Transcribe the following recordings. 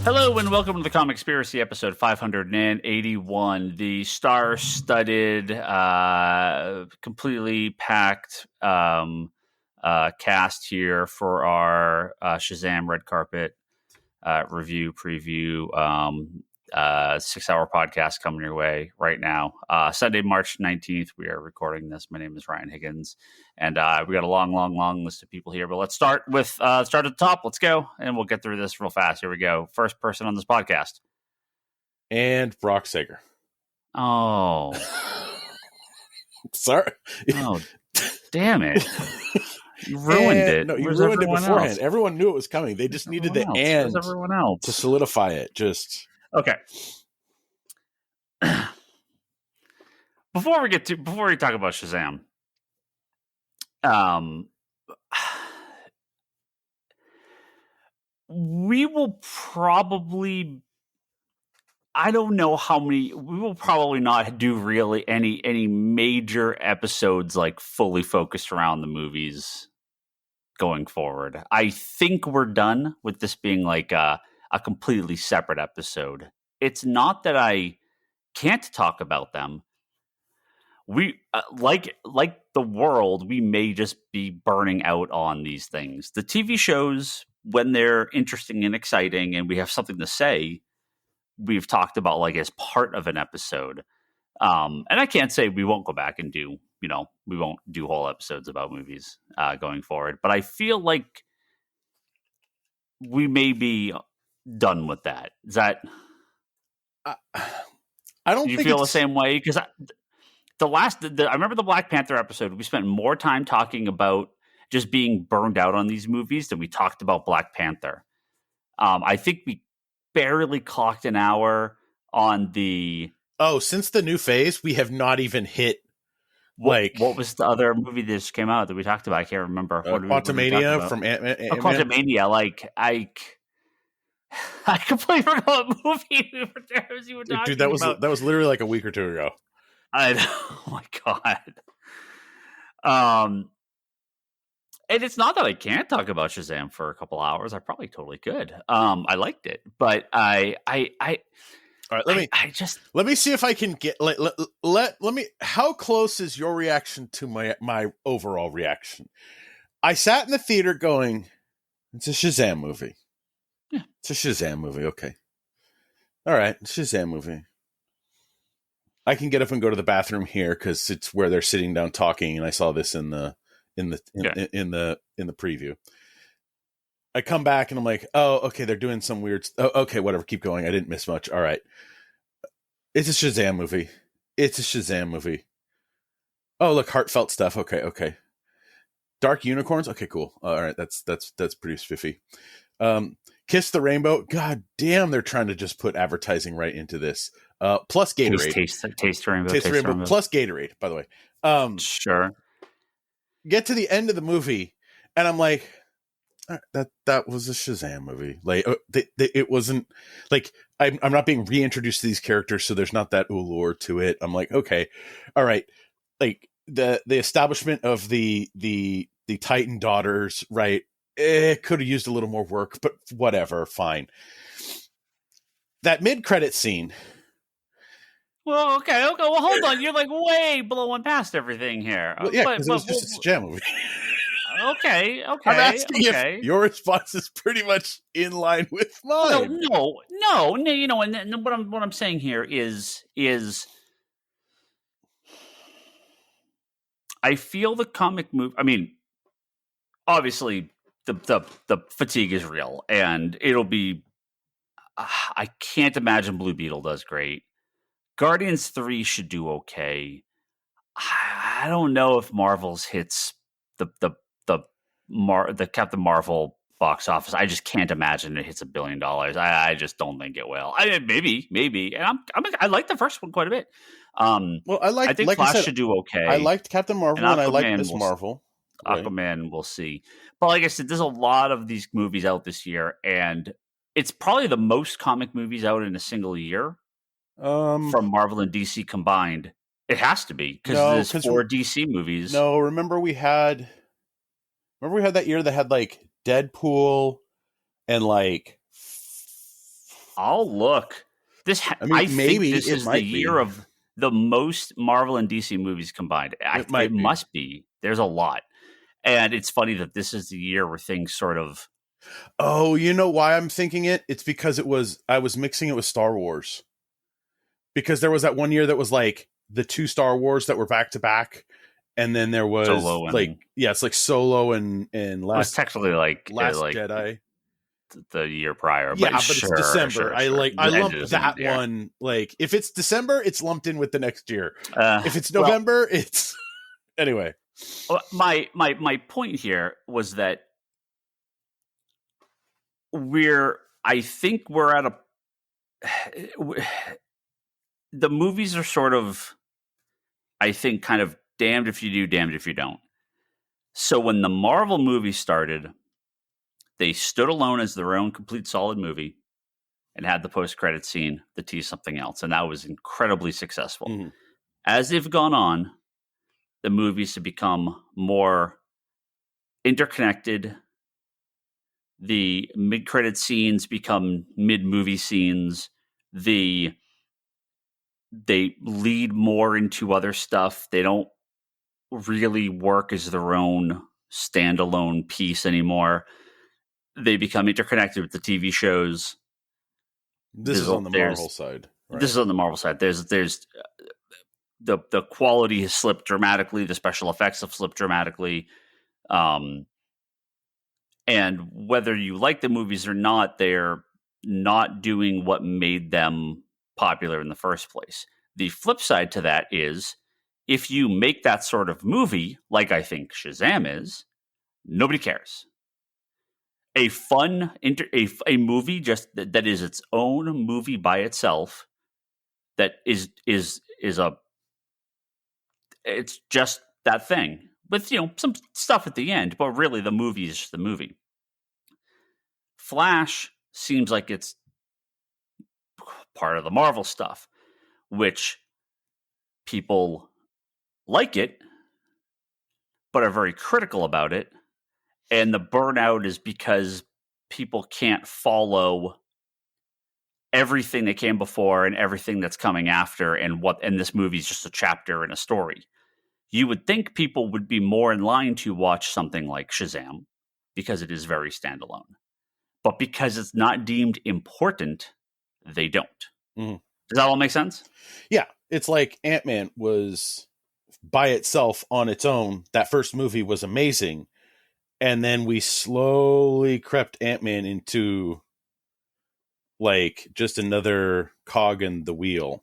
Hello and welcome to the Comic-spiracy episode 581, the star-studded, completely packed cast here for our Shazam red carpet review preview 6-hour podcast coming your way right now. Sunday, March 19th, we are recording this. My name is Ryan Higgins, and we got a long list of people here. But let's start with start at the top. Let's go, and we'll get through this real fast. Here we go. First person on this podcast, and Brock Sager. Oh, sorry. Oh, damn it! You ruined it. No, you Where's ruined it everyone beforehand. else? Everyone knew it was coming. They just needed the and Where's everyone else to solidify it. Just okay. Before we talk about Shazam, we will probably, I don't know how many, we will probably not do really any major episodes like fully focused around the movies going forward. I think we're done with this being like a completely separate episode. It's not that I can't talk about them. We like the world, we may just be burning out on these things. The TV shows, when they're interesting and exciting and we have something to say, we've talked about like as part of an episode. And I can't say we won't go back and do, we won't do whole episodes about movies going forward. But I feel like we may be done with that. Is that... I don't. Do you think feel the same way? Because I remember the Black Panther episode. We spent more time talking about just being burned out on these movies than we talked about Black Panther. I think we barely clocked an hour on the. Oh, since the new phase, we have not even hit. What was the other movie that just came out that we talked about? I can't remember. Quantumania from Ant-Man. Quantumania, I completely forgot what movie we were talking Dude, that was literally like a week or two ago. Oh my god. And it's not that I can't talk about Shazam for a couple hours. I probably totally could. I liked it, but all right, let me see if I can get let me. How close is your reaction to my overall reaction? I sat in the theater going, "It's a Shazam movie." Yeah. It's a Shazam movie. Okay. All right. Shazam movie. I can get up and go to the bathroom here because it's where they're sitting down talking, and I saw this in the preview. I come back and I'm like, oh, okay, they're doing some weird. Oh, okay, whatever. Keep going. I didn't miss much. All right. It's a Shazam movie. It's a Shazam movie. Oh, look, heartfelt stuff. Okay. Dark unicorns. Okay, cool. All right, that's pretty spiffy. Kiss the Rainbow. God damn, they're trying to just put advertising right into this. Plus Gatorade. Taste Rainbow. Taste Rainbow. Plus Gatorade, by the way. Sure. Get to the end of the movie, and I'm like, that was a Shazam movie. Like, it wasn't like I'm not being reintroduced to these characters, so there's not that allure to it. I'm like, okay, all right. Like the establishment of the Titan daughters, right? It could have used a little more work, but whatever, fine. That mid-credit scene. Well, okay. Well, hold on. You're like way blowing past everything here. Well, yeah, because it was just a Shazam movie. Okay. I'm asking if your response is pretty much in line with mine. No. And what I'm saying here is I feel the comic movie. I mean, obviously. The fatigue is real, and it'll be. I can't imagine Blue Beetle does great. Guardians 3 should do okay. I don't know if Marvel's hits the Captain Marvel box office. I just can't imagine it hits $1 billion. I just don't think it will. I mean, maybe, and I like the first one quite a bit. Well, I think Flash should do okay. I liked Captain Marvel, and I liked Miss Marvel. Aquaman, we'll see. But like I said, there's a lot of these movies out this year, and it's probably the most comic movies out in a single year from Marvel and DC combined. It has to be because there's 4 DC movies. No, remember we had that year that had like Deadpool and like I'll look. I mean, I think maybe this it is the might year be. of the most Marvel and DC movies combined. It It might be. must be. There's a lot. And it's funny that this is the year where things sort of Oh, you know why I'm thinking it? It's because I was mixing it with Star Wars. Because there was that one year that was like the two Star Wars that were back to back, and then there was Solo, like, and yeah, it's like Solo and it was technically Last Jedi. the year prior, but Yeah, but it's December. I The end lump is in that there. one, like, if it's December, it's lumped in with the next year. If it's Well, November, it's anyway. my point here was that I think we're at a the movies are sort of, I think, kind of damned if you do, damned if you don't. So when the Marvel movies started, they stood alone as their own complete solid movie and had the post-credit scene that teased something else, and that was incredibly successful. Mm-hmm. As they've gone on, the movies have become more interconnected. The mid-credit scenes become mid-movie scenes. They lead more into other stuff. They don't really work as their own standalone piece anymore. They become interconnected with the TV shows. This is on the Marvel side. Right? This is on the Marvel side. There's the quality has slipped dramatically. The special effects have slipped dramatically. And whether you like the movies or not, they're not doing what made them popular in the first place. The flip side to that is, if you make that sort of movie, like I think Shazam is, nobody cares. A fun a movie just that is its own movie by itself, that is a, it's just that thing with, some stuff at the end, but really the movie is just the movie. Flash seems like it's part of the Marvel stuff, which people like it, but are very critical about it. And the burnout is because people can't follow everything that came before and everything that's coming after, and this movie is just a chapter in a story. You would think people would be more in line to watch something like Shazam because it is very standalone. But because it's not deemed important, they don't. Mm-hmm. Does that all make sense? Yeah. It's like Ant-Man was by itself on its own. That first movie was amazing. And then we slowly crept Ant-Man into like just another cog in the wheel,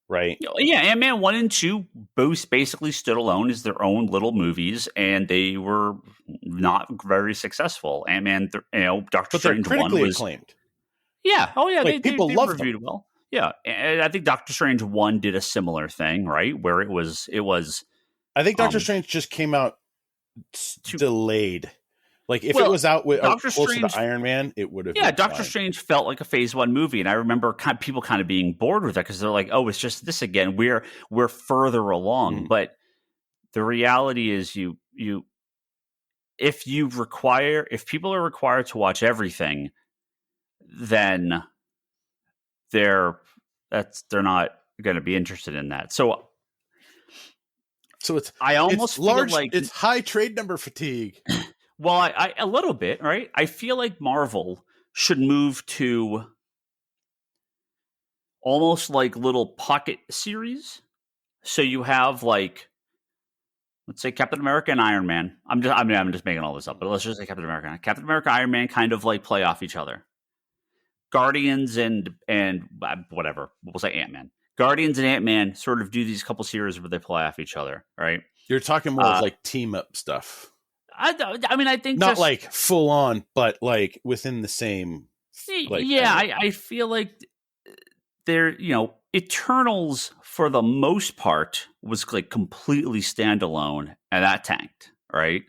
right? Yeah, Ant-Man 1 and 2 both basically stood alone as their own little movies, and they were not very successful. Ant-Man, Doctor But they're Strange 1 critically was... acclaimed. Yeah, oh yeah, Like, people they love reviewed them. it well. Yeah, and I think Doctor Strange 1 did a similar thing, right? Where it was I think Doctor Strange just came out delayed. Like, if it was out with closer to Iron Man, it would have been Doctor fine. Strange felt like a Phase 1 movie, and I remember people kind of being bored with it because they're like, "Oh, it's just this again. We're further along." Mm-hmm. But the reality is, if people are required to watch everything, then they're not going to be interested in that. So I almost feel like it's high trade number fatigue. Well, I a little bit, right? I feel like Marvel should move to almost like little pocket series. So you have, like, let's say Captain America and Iron Man. I'm just making all this up, but let's just say Captain America, Iron Man kind of like play off each other. Guardians and whatever, we'll say Ant-Man. Guardians and Ant-Man sort of do these couple series where they play off each other, right? You're talking more of like team up stuff. I mean, I think not like full on, but like within the same. Like, I feel like they're, Eternals for the most part was like completely standalone, and that tanked, right?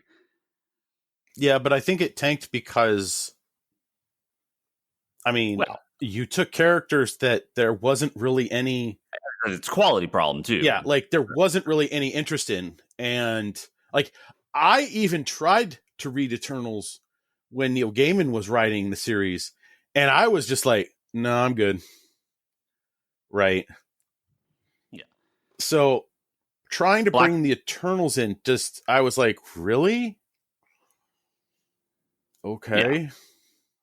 Yeah, but I think it tanked because, I mean, you took characters that there wasn't really any. It's a quality problem too. Yeah, like there wasn't really any interest in, and like I even tried to read Eternals when Neil Gaiman was writing the series, and I was just like, no, I'm good. Right. Yeah. So trying to Black bring the Eternals in, just I was like, really? yeah. Okay.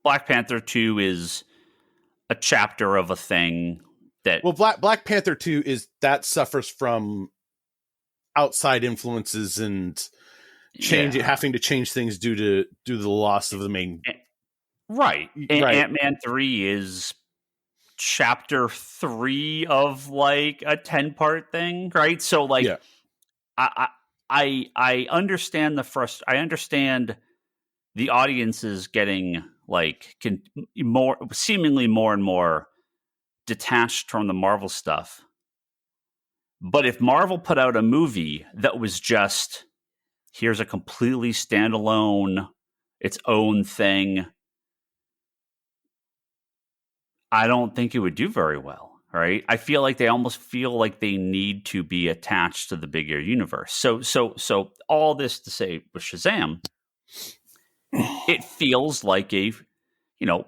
Black Panther 2 is a chapter of a thing that Well, Black Panther 2 is that suffers from outside influences and yeah. having to change things due to the loss of the main. Right. Right. Ant-Man 3 is chapter 3 of like a 10-part thing, right? So like Yeah. I I understand I understand the audiences getting like more seemingly more and more detached from the Marvel stuff. But if Marvel put out a movie that was just here's a completely standalone its own thing, I don't think it would do very well, right? I feel like they almost feel like they need to be attached to the bigger universe. So all this to say with Shazam, it feels like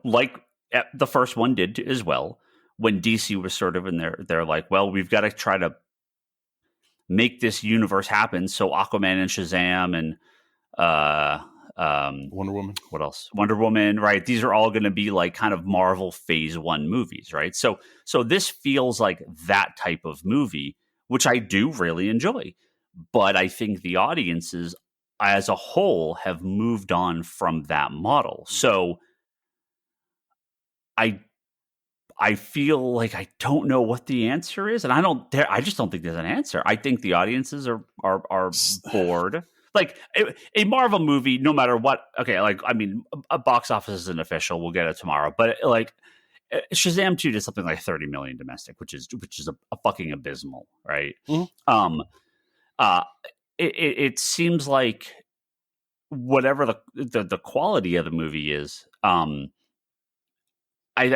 like the first one did as well when DC was sort of in they're like, well, we've got to try to make this universe happen. So Aquaman and Shazam and uh Wonder Woman. what else? Wonder Woman, right? These are all going to be like kind of Marvel Phase 1 movies, right? So this feels like that type of movie, which I do really enjoy. But I think the audiences as a whole have moved on from that model. So I I feel like I don't know what the answer is, and I just don't think there's an answer. I think the audiences are bored. Like a Marvel movie, no matter what. Okay, like I mean, a box office isn't official. We'll get it tomorrow, but like Shazam 2 did something like 30 million domestic, which is a fucking abysmal, right? Mhm. Um, uh, it seems like whatever the quality of the movie is, I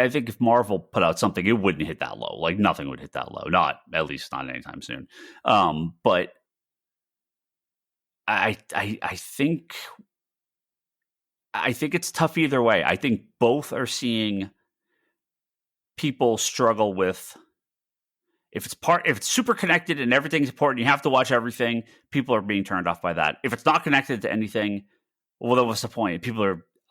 think if Marvel put out something, it wouldn't hit that low. Like nothing would hit that low. Not at least not anytime soon. But I think it's tough either way. I think both are seeing people struggle with if it's super connected and everything's important, you have to watch everything. People are being turned off by that. If it's not connected to anything, well, then what's the point?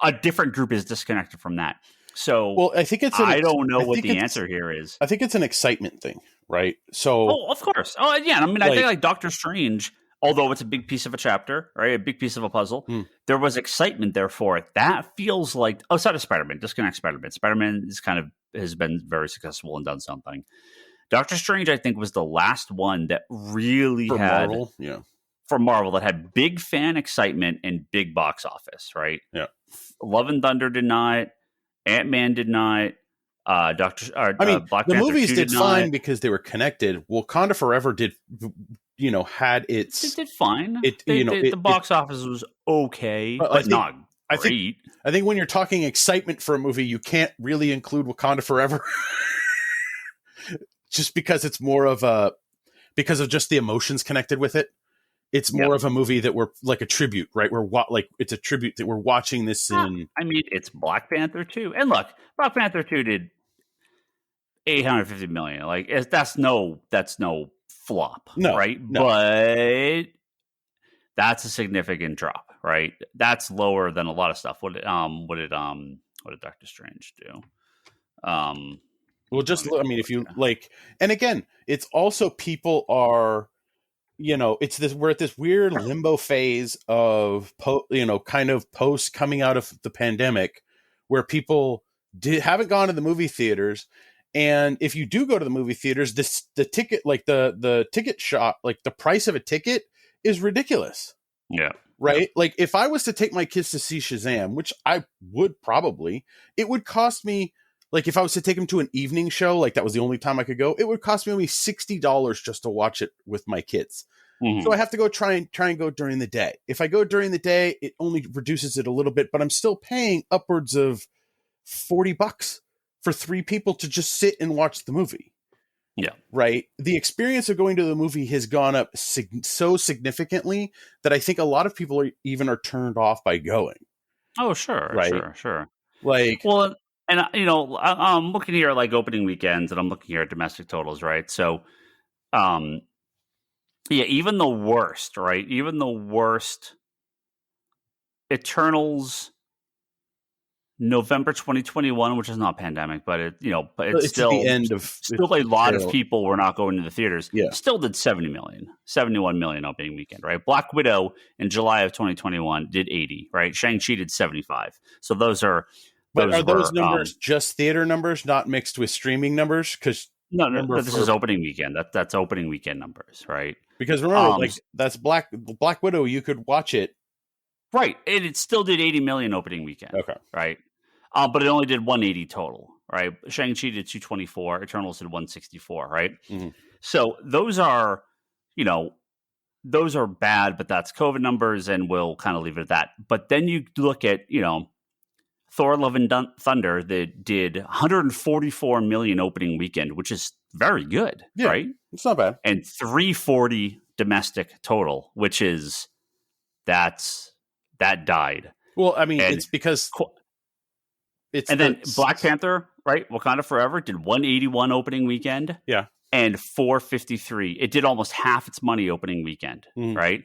A different group is disconnected from that. So Well, I think it's I don't know I what think the it's answer here is. I think it's an excitement thing, right? So Oh, of course. Oh, yeah. I mean, I think like, like Doctor Strange, although it's a big piece of a chapter, right? A big piece of a puzzle. hmm, There was excitement there for it. That feels like outside of Spider-Man. Disconnect Spider-Man. Spider-Man is kind of has been very successful and done something. Doctor Strange, I think, was the last one that really for had Marvel, yeah, for Marvel that had big fan excitement and big box office. Right? yeah. Love and Thunder did not. Ant-Man did not. I mean, Black the Panther movies 2 did did not. fine because they were connected. Wakanda Forever did, had They its did fine. it, The box office was okay, Well, I but think not I think great. I think when you're talking excitement for a movie, you can't really include Wakanda Forever, just because it's more of a because of just the emotions connected with it. It's Yeah. more of a movie that we're like a tribute, right? Like it's a tribute that we're watching this in. I mean, it's Black Panther 2. And look, Black Panther 2 did 850 million. Like that's no flop, No, right? no. But that's a significant drop, right? That's lower than a lot of stuff. What did Doctor Strange do? Well, Let just me I take a mean, if look you here. like, and again, it's also people are, it's this we're at this weird limbo phase of kind of post coming out of the pandemic, where people haven't gone to the movie theaters, and if you do go to the movie theaters, the ticket like the ticket shop like the price of a ticket is ridiculous, Yeah. Yeah. right? Like if I was to take my kids to see Shazam, which I would probably, it would cost me, like if I was to take them to an evening show, like that was the only time I could go, it would cost me only $60 just to watch it with my kids. So I Mhm. have to go try and go during the day. If I go during the day, it only reduces it a little bit, but I'm still paying upwards of $40 for three people to just sit and watch the movie. Yeah. Right? The experience of going to the movie has gone up so significantly that I think a lot of people are turned off by going. Oh, sure, Right? sure, sure. Like, Well, And I'm looking here at like opening weekends, and I'm looking here at domestic totals, right? So, um, yeah, even the worst, right? Even the worst, Eternals, November 2021, which is not pandemic, but but it's It's at the still end of still a lot of Carol. people were not going to the theaters. Yeah. Still did 70 million, 71 million opening weekend, right? Black Widow in July of 2021 did 80, right? Shang-Chi did 75. So But are those those were numbers just theater numbers, not mixed with streaming numbers? Because no, this is opening weekend. That's opening weekend numbers, right? remember, like that's Black Widow. You could watch it, right. It still did 80 million opening weekend, okay, right? But it only did 180 total, right? Shang-Chi did 224, Eternals did 164, right? mm-hmm. So those are bad, but that's COVID numbers, and we'll kind of leave it at that. But then you look at, Thor: Love and Thunder that did 144 million opening weekend, which is very good, Yeah, right? it's not bad. And 340 domestic total, which is that died. Well, I mean, And it's because it's and then Black Panther, right? Wakanda Forever did 181 opening weekend. Yeah. And 453. It did almost half its money opening weekend, mm-hmm. right?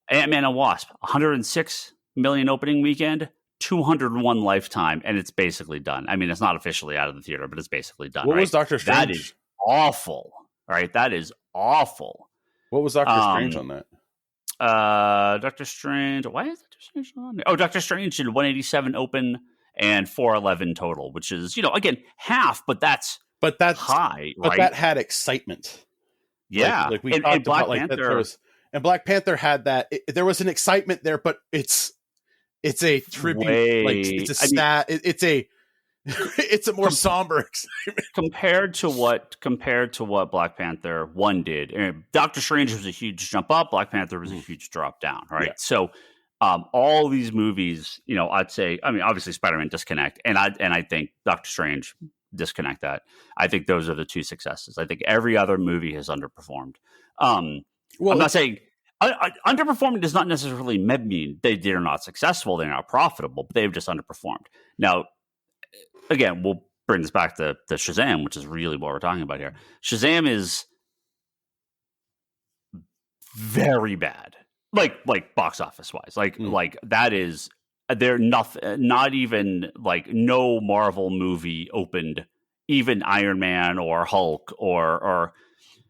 Ant-Man and Wasp, 106 million opening weekend, 201 lifetime, and it's basically done. I mean, it's not officially out of the theater, but it's basically done. What right? was Doctor Strange? That is awful. Right? That is awful. What was Doctor Strange on that? Doctor Strange. Why is Doctor Strange on there? Oh, Doctor Strange did 187 open and 411 total, which is, again, half, but that's high, right? But that had excitement. Yeah. Like we talked about, like Panther, and Black Panther had that. There was an excitement there, but it's a tribute. It's a stat. It's a more somber excitement compared to what Black Panther 1 did. Doctor Strange was a huge jump up. Black Panther was a huge drop down. Right. Yeah. So all these movies, I'd say, I mean, obviously Spider-Man disconnect, and I think Doctor Strange disconnect that. I think those are the two successes. I think every other movie has underperformed. I'm not saying underperforming does not necessarily mean they're not successful, they're not profitable, but they've just underperformed. Now, again, we'll bring this back to Shazam, which is really what we're talking about here. Shazam is very bad, like box office wise, like that is. They're not even like no Marvel movie opened, even Iron Man or Hulk or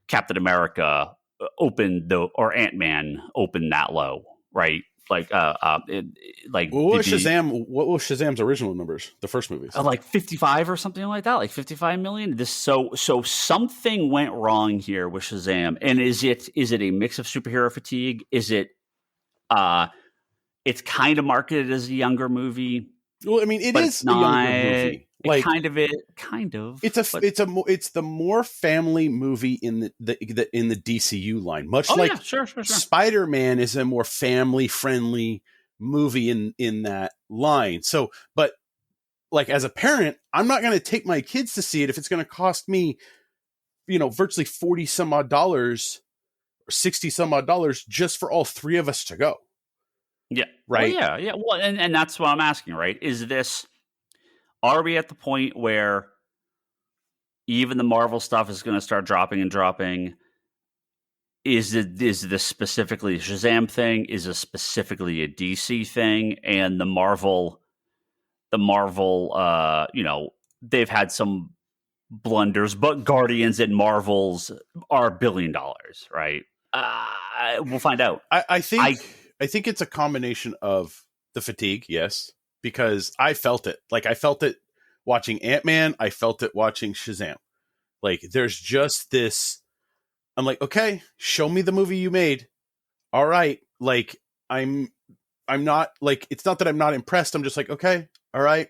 Captain America opened or Ant-Man opened that low, right? Like what was Shazam's original numbers? The first movies, like 55 or something like that, like 55 million. So something went wrong here with Shazam, and is it a mix of superhero fatigue? Is it it's kind of marketed as a younger movie. Well, I mean, it is a younger movie. Like kind of. It's the more family movie in the DCU line. Much sure. Spider-Man is a more family friendly movie in that line. So, but like as a parent, I'm not going to take my kids to see it if it's going to cost me, virtually $40 some odd dollars or $60 some odd dollars just for all three of us to go. Yeah. Right. Well, yeah. Well, and that's what I'm asking, right? Are we at the point where even the Marvel stuff is going to start dropping and dropping? Is this specifically a Shazam thing? Is this specifically a DC thing? And the Marvel, they've had some blunders, but Guardians and Marvels are $1 billion, right? We'll find out. I think it's a combination of the fatigue, yes, because I felt it. Like I felt it watching Ant-Man. I felt it watching Shazam. Like there's just this. I'm like, okay, show me the movie you made. All right, like I'm not like it's not that I'm not impressed. I'm just like, okay, all right,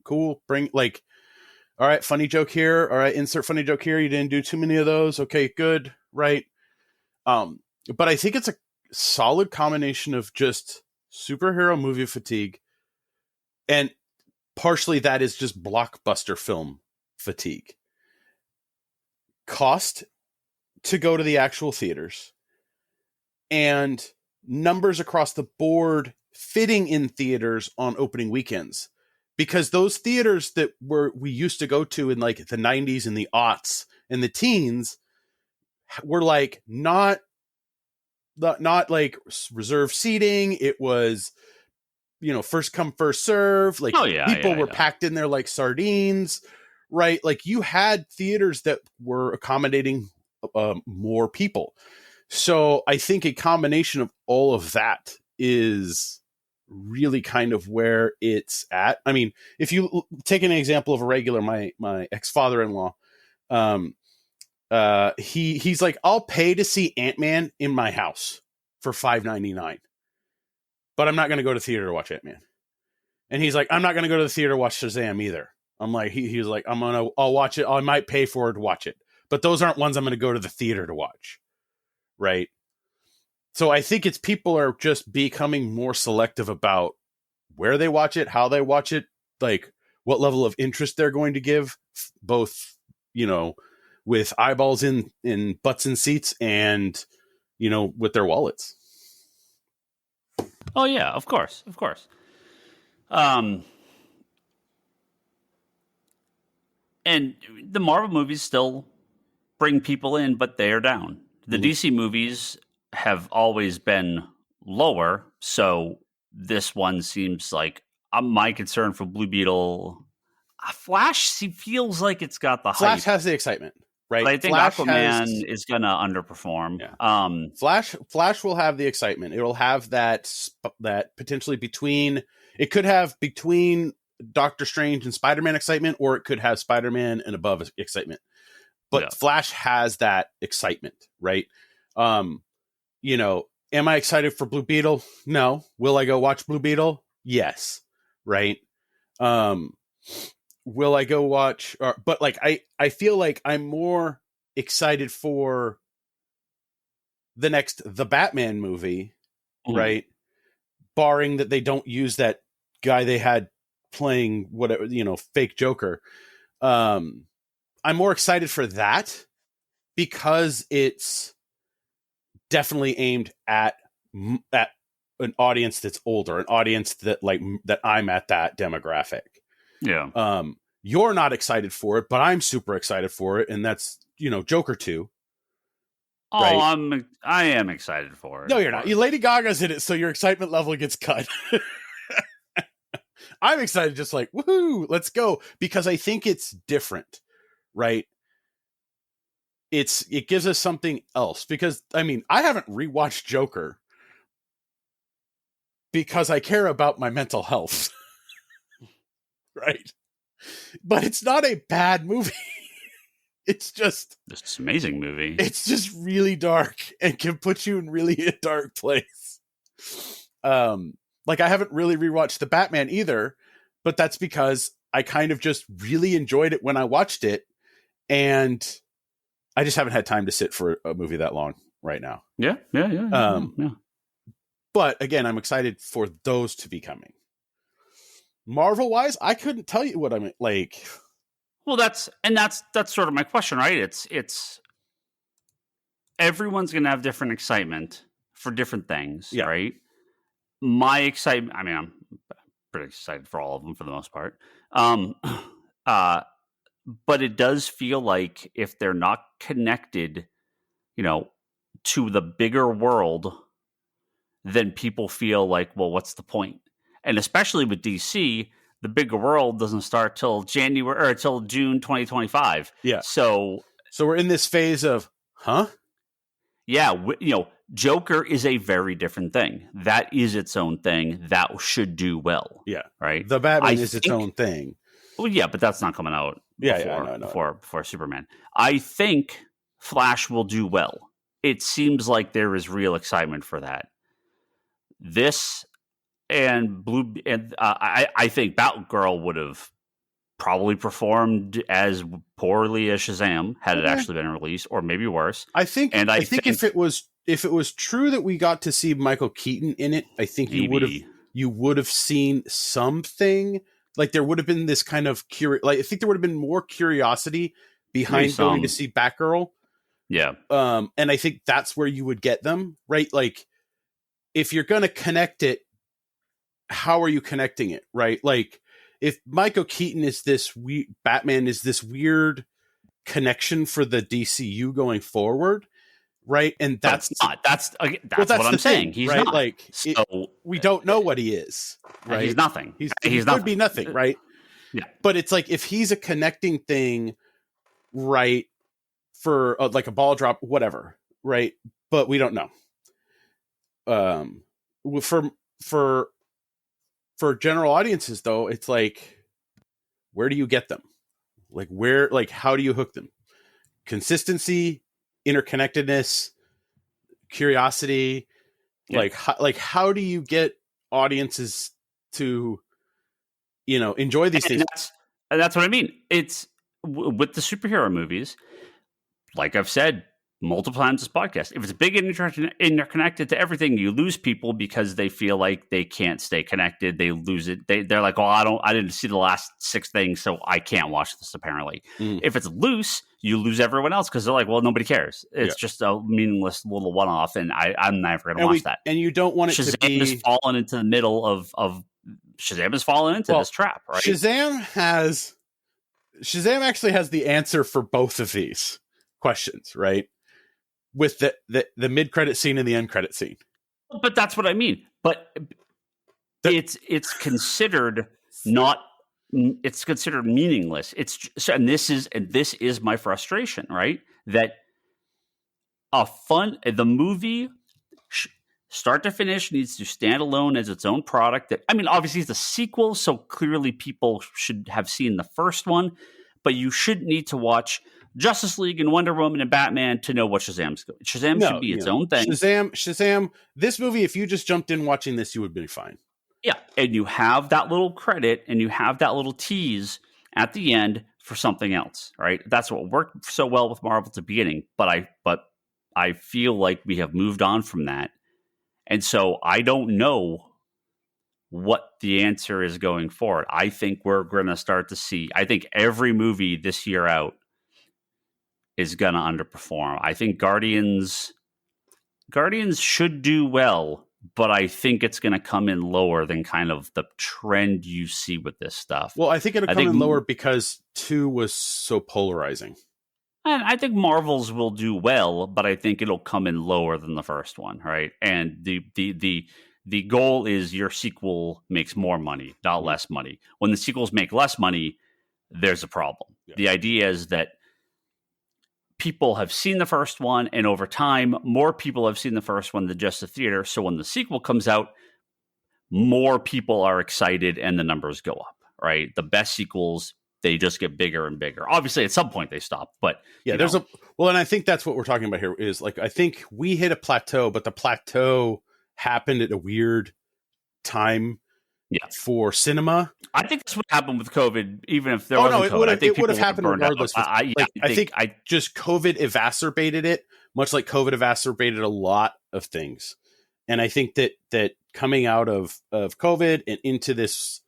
cool. Bring like, all right, funny joke here. All right, insert funny joke here. You didn't do too many of those. Okay, good, right. But I think it's a solid combination of just superhero movie fatigue, and partially that is just blockbuster film fatigue. Cost to go to the actual theaters and numbers across the board fitting in theaters on opening weekends. because those theaters that we used to go to in like the 90s and the aughts and the teens were like not like reserved seating. It was, first come, first serve. Like, Oh yeah, people yeah, were yeah. packed in there like sardines, right? Like, you had theaters that were accommodating more people. So I think a combination of all of that is really kind of where it's at. I mean, if you take an example of a regular, my ex-father-in-law, he's like, I'll pay to see Ant-Man in my house for $5.99, but I'm not going to go to theater to watch Ant-Man. And he's like, I'm not going to go to the theater to watch Shazam either. I'm like, he's like, I'll watch it. I might pay for it to watch it, but those aren't ones I'm going to go to the theater to watch. Right. So I think it's people are just becoming more selective about where they watch it, how they watch it, like what level of interest they're going to give, both, with eyeballs in butts and seats and, with their wallets. Oh yeah, of course. And the Marvel movies still bring people in, but they are down. The DC movies have always been lower, so this one seems like my concern for Blue Beetle. Flash feels like it's got the Flash hype. has the excitement, right? But I think Flash Aquaman is going to underperform. Yeah. Flash will have the excitement. It will have that potentially between Doctor Strange and Spider-Man excitement, or it could have Spider-Man and above excitement. But yeah. Flash has that excitement, right? Am I excited for Blue Beetle? No. Will I go watch Blue Beetle? Yes. Right. Will I go watch? But like, I feel like I'm more excited for the Batman movie, right? Barring that they don't use that guy they had playing whatever, fake Joker. I'm more excited for that because it's definitely aimed at an audience that's older, an audience that I'm at that demographic. Yeah. You're not excited for it, but I'm super excited for it, and that's Joker 2. Oh, right? I am excited for it. No, you're not. Lady Gaga's in it, so your excitement level gets cut. I'm excited, just like, woohoo, let's go, because I think it's different, right? It gives us something else, because I mean, I haven't rewatched Joker because I care about my mental health. Right? But it's not a bad movie. It's just this amazing movie. It's just really dark and can put you in really a dark place. Like, I haven't really rewatched the Batman either, but that's because I kind of just really enjoyed it when I watched it, and I just haven't had time to sit for a movie that long right now. Yeah. But again, I'm excited for those to be coming. Marvel wise, I couldn't tell you what I'm like. Well, that's sort of my question, right? It's everyone's going to have different excitement for different things, yeah. Right? My excitement, I mean, I'm pretty excited for all of them for the most part. But it does feel like if they're not connected, to the bigger world, then people feel like, well, what's the point? And especially with DC, the bigger world doesn't start till January or till June 2025. Yeah. So we're in this phase of, huh? Yeah. Joker is a very different thing. That is its own thing. That should do well. Yeah. Right. The Batman is its own thing. Well, yeah, but that's not coming out before Superman. I think Flash will do well. It seems like there is real excitement for that. This and I think Batgirl would have probably performed as poorly as Shazam had it actually been released, or maybe worse. I think if it was true that we got to see Michael Keaton in it, I think you would have seen something. Like, there would have been this kind of I think there would have been more curiosity behind going to see Batgirl. Yeah. And I think that's where you would get them, right? Like, if you're going to connect it, how are you connecting it, right? Like, if Michael Keaton is Batman is this weird connection for the DCU going forward, right? And But it's not. That's that's what I'm the thing, saying. He's right? not. Like So we don't know what he is, right? he's nothing. He He's could be nothing. nothing, right? Yeah. But it's like if he's a connecting thing, right, for like a ball drop, whatever, right? But we don't know. For general audiences, though, it's like, where do you get them? Like how do you hook them? Consistency, interconnectedness, curiosity. Yeah. How do you get audiences to, enjoy these things? And that's what I mean. It's with the superhero movies, like I've said multiple times this podcast, if it's big and interconnected to everything, you lose people because they feel like they can't stay connected. They lose it. They're like, oh, I didn't see the last 6 things, so I can't watch this, apparently. If it's loose, you lose everyone else because they're like, well, nobody cares. It's just a meaningless little one-off, and I'm never going to watch that. And you don't want it Shazam to be... has fallen into the middle of Shazam has fallen into this trap, right? Shazam actually has the answer for both of these questions, right? With the mid-credit scene and the end credit scene. But that's what I mean. But it's considered not. It's considered meaningless. And this is my frustration, right? That the movie start to finish needs to stand alone as its own product. Obviously it's a sequel, so clearly people should have seen the first one, but you shouldn't need to watch Justice League and Wonder Woman and Batman to know what Shazam's going. Shazam should be its own thing. Shazam. This movie, if you just jumped in watching this, you would be fine. Yeah, and you have that little credit and you have that little tease at the end for something else, right? That's what worked so well with Marvel at the beginning. But I feel like we have moved on from that, and so I don't know what the answer is going forward. I think we're going to start to see. I think every movie this year out is going to underperform. I think Guardians should do well, but I think it's going to come in lower than kind of the trend you see with this stuff. Well, I think it'll come in lower because 2 was so polarizing. And I think Marvel's will do well, but I think it'll come in lower than the first one, right? And the goal is your sequel makes more money, not less money. When the sequels make less money, there's a problem. Yeah. The idea is that people have seen the first one, and over time, more people have seen the first one than just the theater. So when the sequel comes out, more people are excited and the numbers go up, right? The best sequels, they just get bigger and bigger. Obviously, at some point they stop, but yeah, and I think that's what we're talking about here is like, I think we hit a plateau, but the plateau happened at a weird time for cinema. I think that's what happened with COVID, even if there wasn't COVID. It would have happened regardless. I think just COVID exacerbated it, much like COVID exacerbated a lot of things. And I think that coming out of COVID and into this,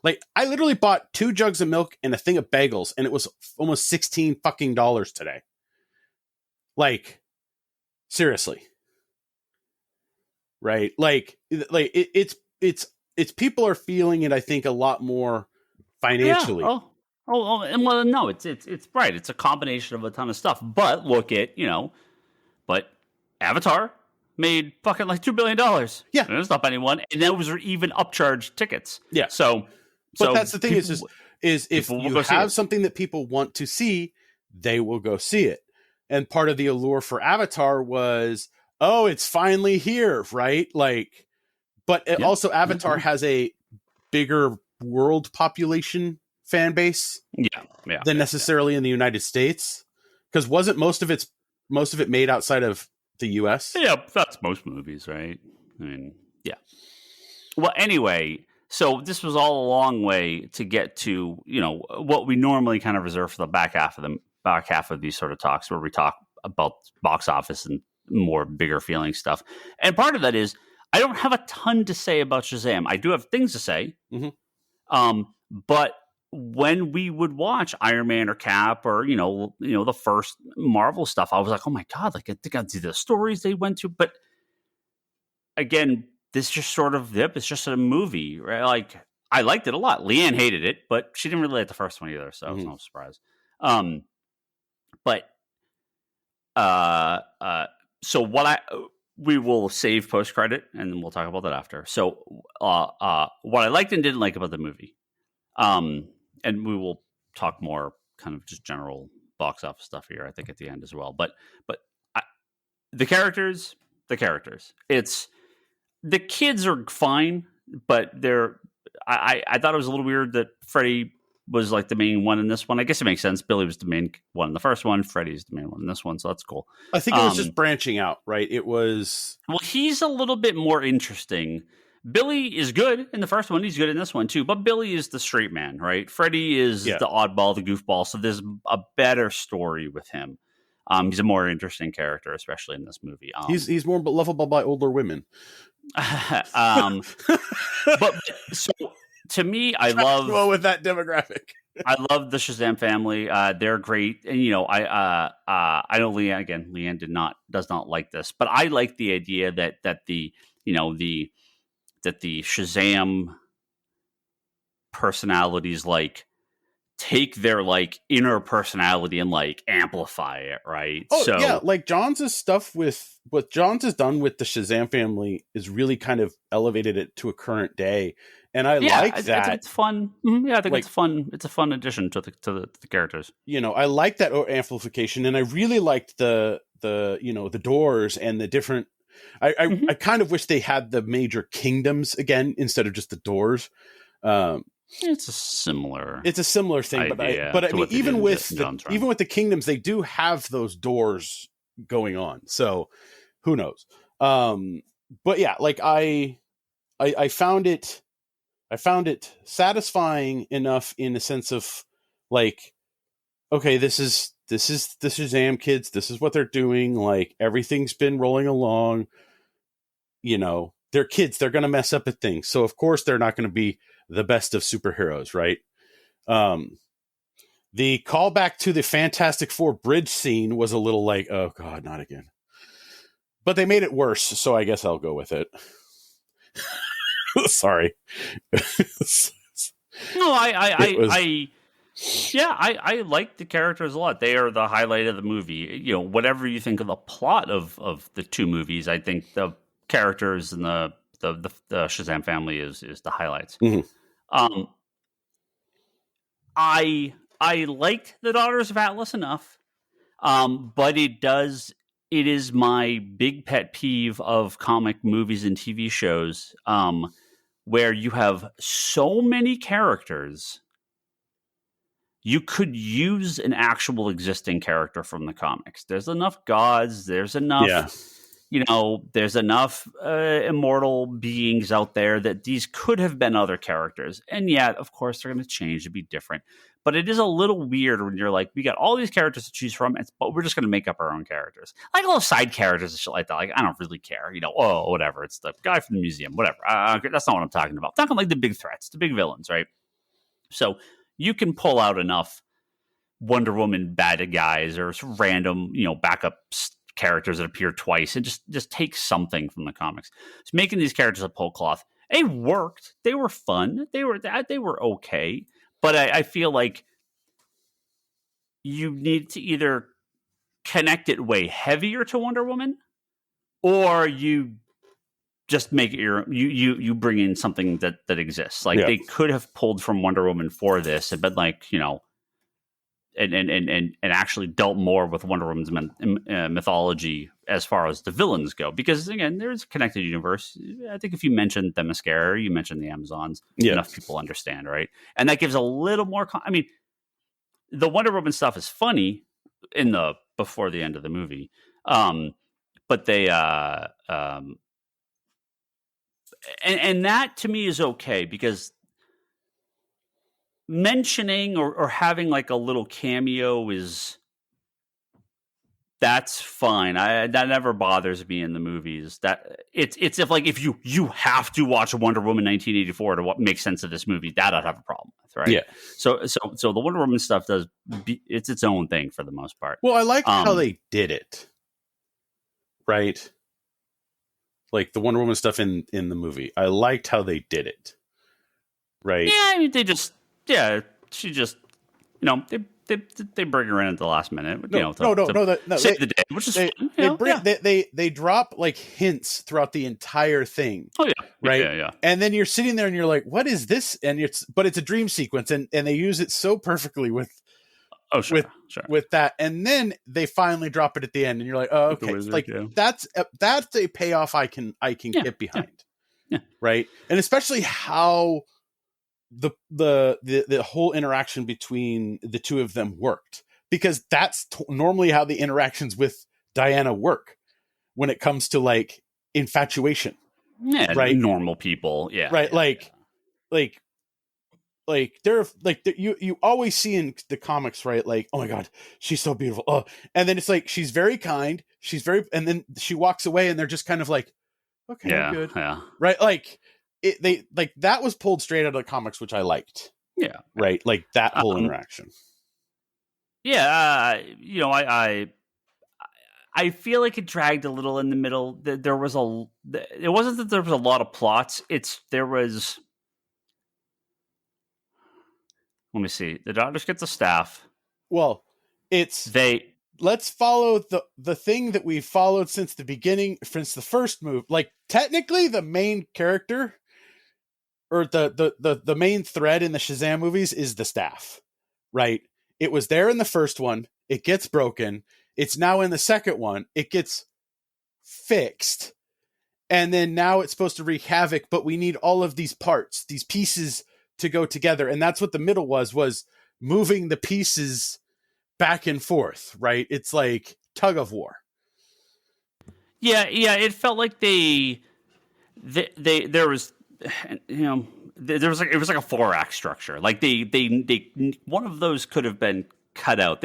like I literally bought 2 jugs of milk and a thing of bagels, and it was almost $16 fucking today. Like, seriously. Right? Like it's people are feeling it, I think, a lot more financially. Yeah. And well, no, it's right. It's a combination of a ton of stuff. But look at, but Avatar made fucking like $2 billion. Yeah. And it was not anyone. And that was even upcharged tickets. Yeah. But that's the thing is if you have something that people want to see, they will go see it. And part of the allure for Avatar was, oh, it's finally here, right? Like, but also Avatar has a bigger world population fan base than necessarily in the United States. Because wasn't most of it made outside of the US? Yeah, that's most movies, right? I mean, yeah. Well, anyway, so this was all a long way to get to, what we normally kind of reserve for the back half of these sort of talks, where we talk about box office and more bigger feeling stuff. And part of that is I don't have a ton to say about Shazam. I do have things to say. Mm-hmm. But when we would watch Iron Man or Cap or, the first Marvel stuff, I was like, oh my God, like I think I'd see the stories they went to. But again, this just sort of, it's just a movie, right? Like I liked it a lot. Leanne hated it, but she didn't really like the first one either, so it's no surprise. But so what we will save post credit, and then we'll talk about that after. So what I liked and didn't like about the movie, and we will talk more kind of just general box office stuff here, I think, at the end as well. But the characters, it's the kids are fine, but I thought it was a little weird that Freddy was like the main one in this one. I guess it makes sense. Billy was the main one in the first one. Freddy's the main one in this one, so that's cool. I think it was just branching out, right? It was... Well, he's a little bit more interesting. Billy is good in the first one. He's good in this one, too. But Billy is the straight man, right? Freddy is the oddball, the goofball. So there's a better story with him. He's a more interesting character, especially in this movie. He's more lovable by older women. But so to me, I love well with that demographic. I love the Shazam family. They're great, and I know Leanne does not like this, but I like the idea that the Shazam personalities like take their like inner personality and like amplify it, right? Oh, so yeah, like Johns' stuff with what Johns has done with the Shazam family is really kind of elevated it to a current day, and I like that. It's fun. Mm-hmm. Yeah, I think it's fun. It's a fun addition to the characters. I like that amplification, and I really liked the doors and the different. I kind of wish they had the major kingdoms again instead of just the doors. It's a similar thing, but I mean, even with the kingdoms, they do have those doors going on. So who knows? But yeah, like I found it satisfying enough in the sense of like, okay, this is the Shazam kids. This is what they're doing. Like everything's been rolling along. They're kids. They're going to mess up at things. So of course they're not going to be the best of superheroes, right? The callback to the Fantastic Four bridge scene was a little like, oh God, not again. But they made it worse, so I guess I'll go with it. Sorry. No, I like the characters a lot. They are the highlight of the movie. Whatever you think of the plot of the two movies, I think the characters and the Shazam family is the highlights. Mm-hmm. I liked the Daughters of Atlas enough, but it is my big pet peeve of comic movies and TV shows, where you have so many characters. You could use an actual existing character from the comics. There's enough gods. There's enough. Yeah. There's enough immortal beings out there that these could have been other characters. And yeah, of course, they're going to change to be different. But it is a little weird when you're like, we got all these characters to choose from, but we're just going to make up our own characters. Like little side characters and shit like that. Like, I don't really care. Whatever. It's the guy from the museum, whatever. That's not what I'm talking about. I'm talking like the big threats, the big villains, right? So you can pull out enough Wonder Woman bad guys or random, backup characters that appear twice and just take something from the comics. So making these characters a whole cloth, it worked. They were fun. They were okay. But I feel like you need to either connect it way heavier to Wonder Woman, or you just make it you bring in something that exists. Like they could have pulled from Wonder Woman for this and been like, and actually dealt more with Wonder Woman's mythology as far as the villains go. Because, again, there's a connected universe. I think if you mentioned the Themyscira, you mentioned the Amazons, enough people understand, right? And that gives a little more... the Wonder Woman stuff is funny before the end of the movie. But they... and that, to me, is okay, because... mentioning or having like a little cameo that's fine. That never bothers me in the movies. That it's if you have to watch Wonder Woman 1984 to make sense of this movie, that I'd have a problem with, right? Yeah. So the Wonder Woman stuff it's its own thing for the most part. Well, I like how they did it, right? Like the Wonder Woman stuff in the movie, I liked how they did it. right? Yeah, I mean, she just, they bring her in at the last minute, No, to, no, no, to no, that no, save the day, which is fun, yeah. they drop like hints throughout the entire thing, Oh yeah, right? yeah. And then you're sitting there and you're like, what is this? And it's a dream sequence, and they use it so perfectly Oh with sure. with that, and then they finally drop it at the end, and you're like, oh, With the okay, it's wizard, like yeah. that's a payoff I can Yeah, get behind, yeah. right? And especially how the whole interaction between the two of them worked, because that's normally how the interactions with Diana work when it comes to like infatuation, Yeah, right? normal people, yeah, Right, yeah, like like you always see in the comics, right? Like, oh my god, she's so beautiful. Oh, and then it's like she's very kind, and then she walks away, and they're just kind of like, okay, I'm yeah, good, yeah, right? Like they like that was pulled straight out of the comics, which I liked, yeah, right? Like that whole um, interaction. I feel like it dragged a little in the middle. There was it wasn't that there was a lot of plots. There was. Let me see. The doctors get the staff. Well, it's They let's follow the thing that we've followed since the beginning, since the first move. Like technically, the main character or the main thread in the Shazam movies is the staff, right? It was there in the first one. It gets broken. It's now in the second one. It gets fixed. And then now it's supposed to wreak havoc, but we need all of these parts, these pieces to go together. And that's what the middle was moving the pieces back and forth, right? It's like tug of war. Yeah. It felt like there was, there was like it was like a 4-act structure. Like they one of those could have been cut out.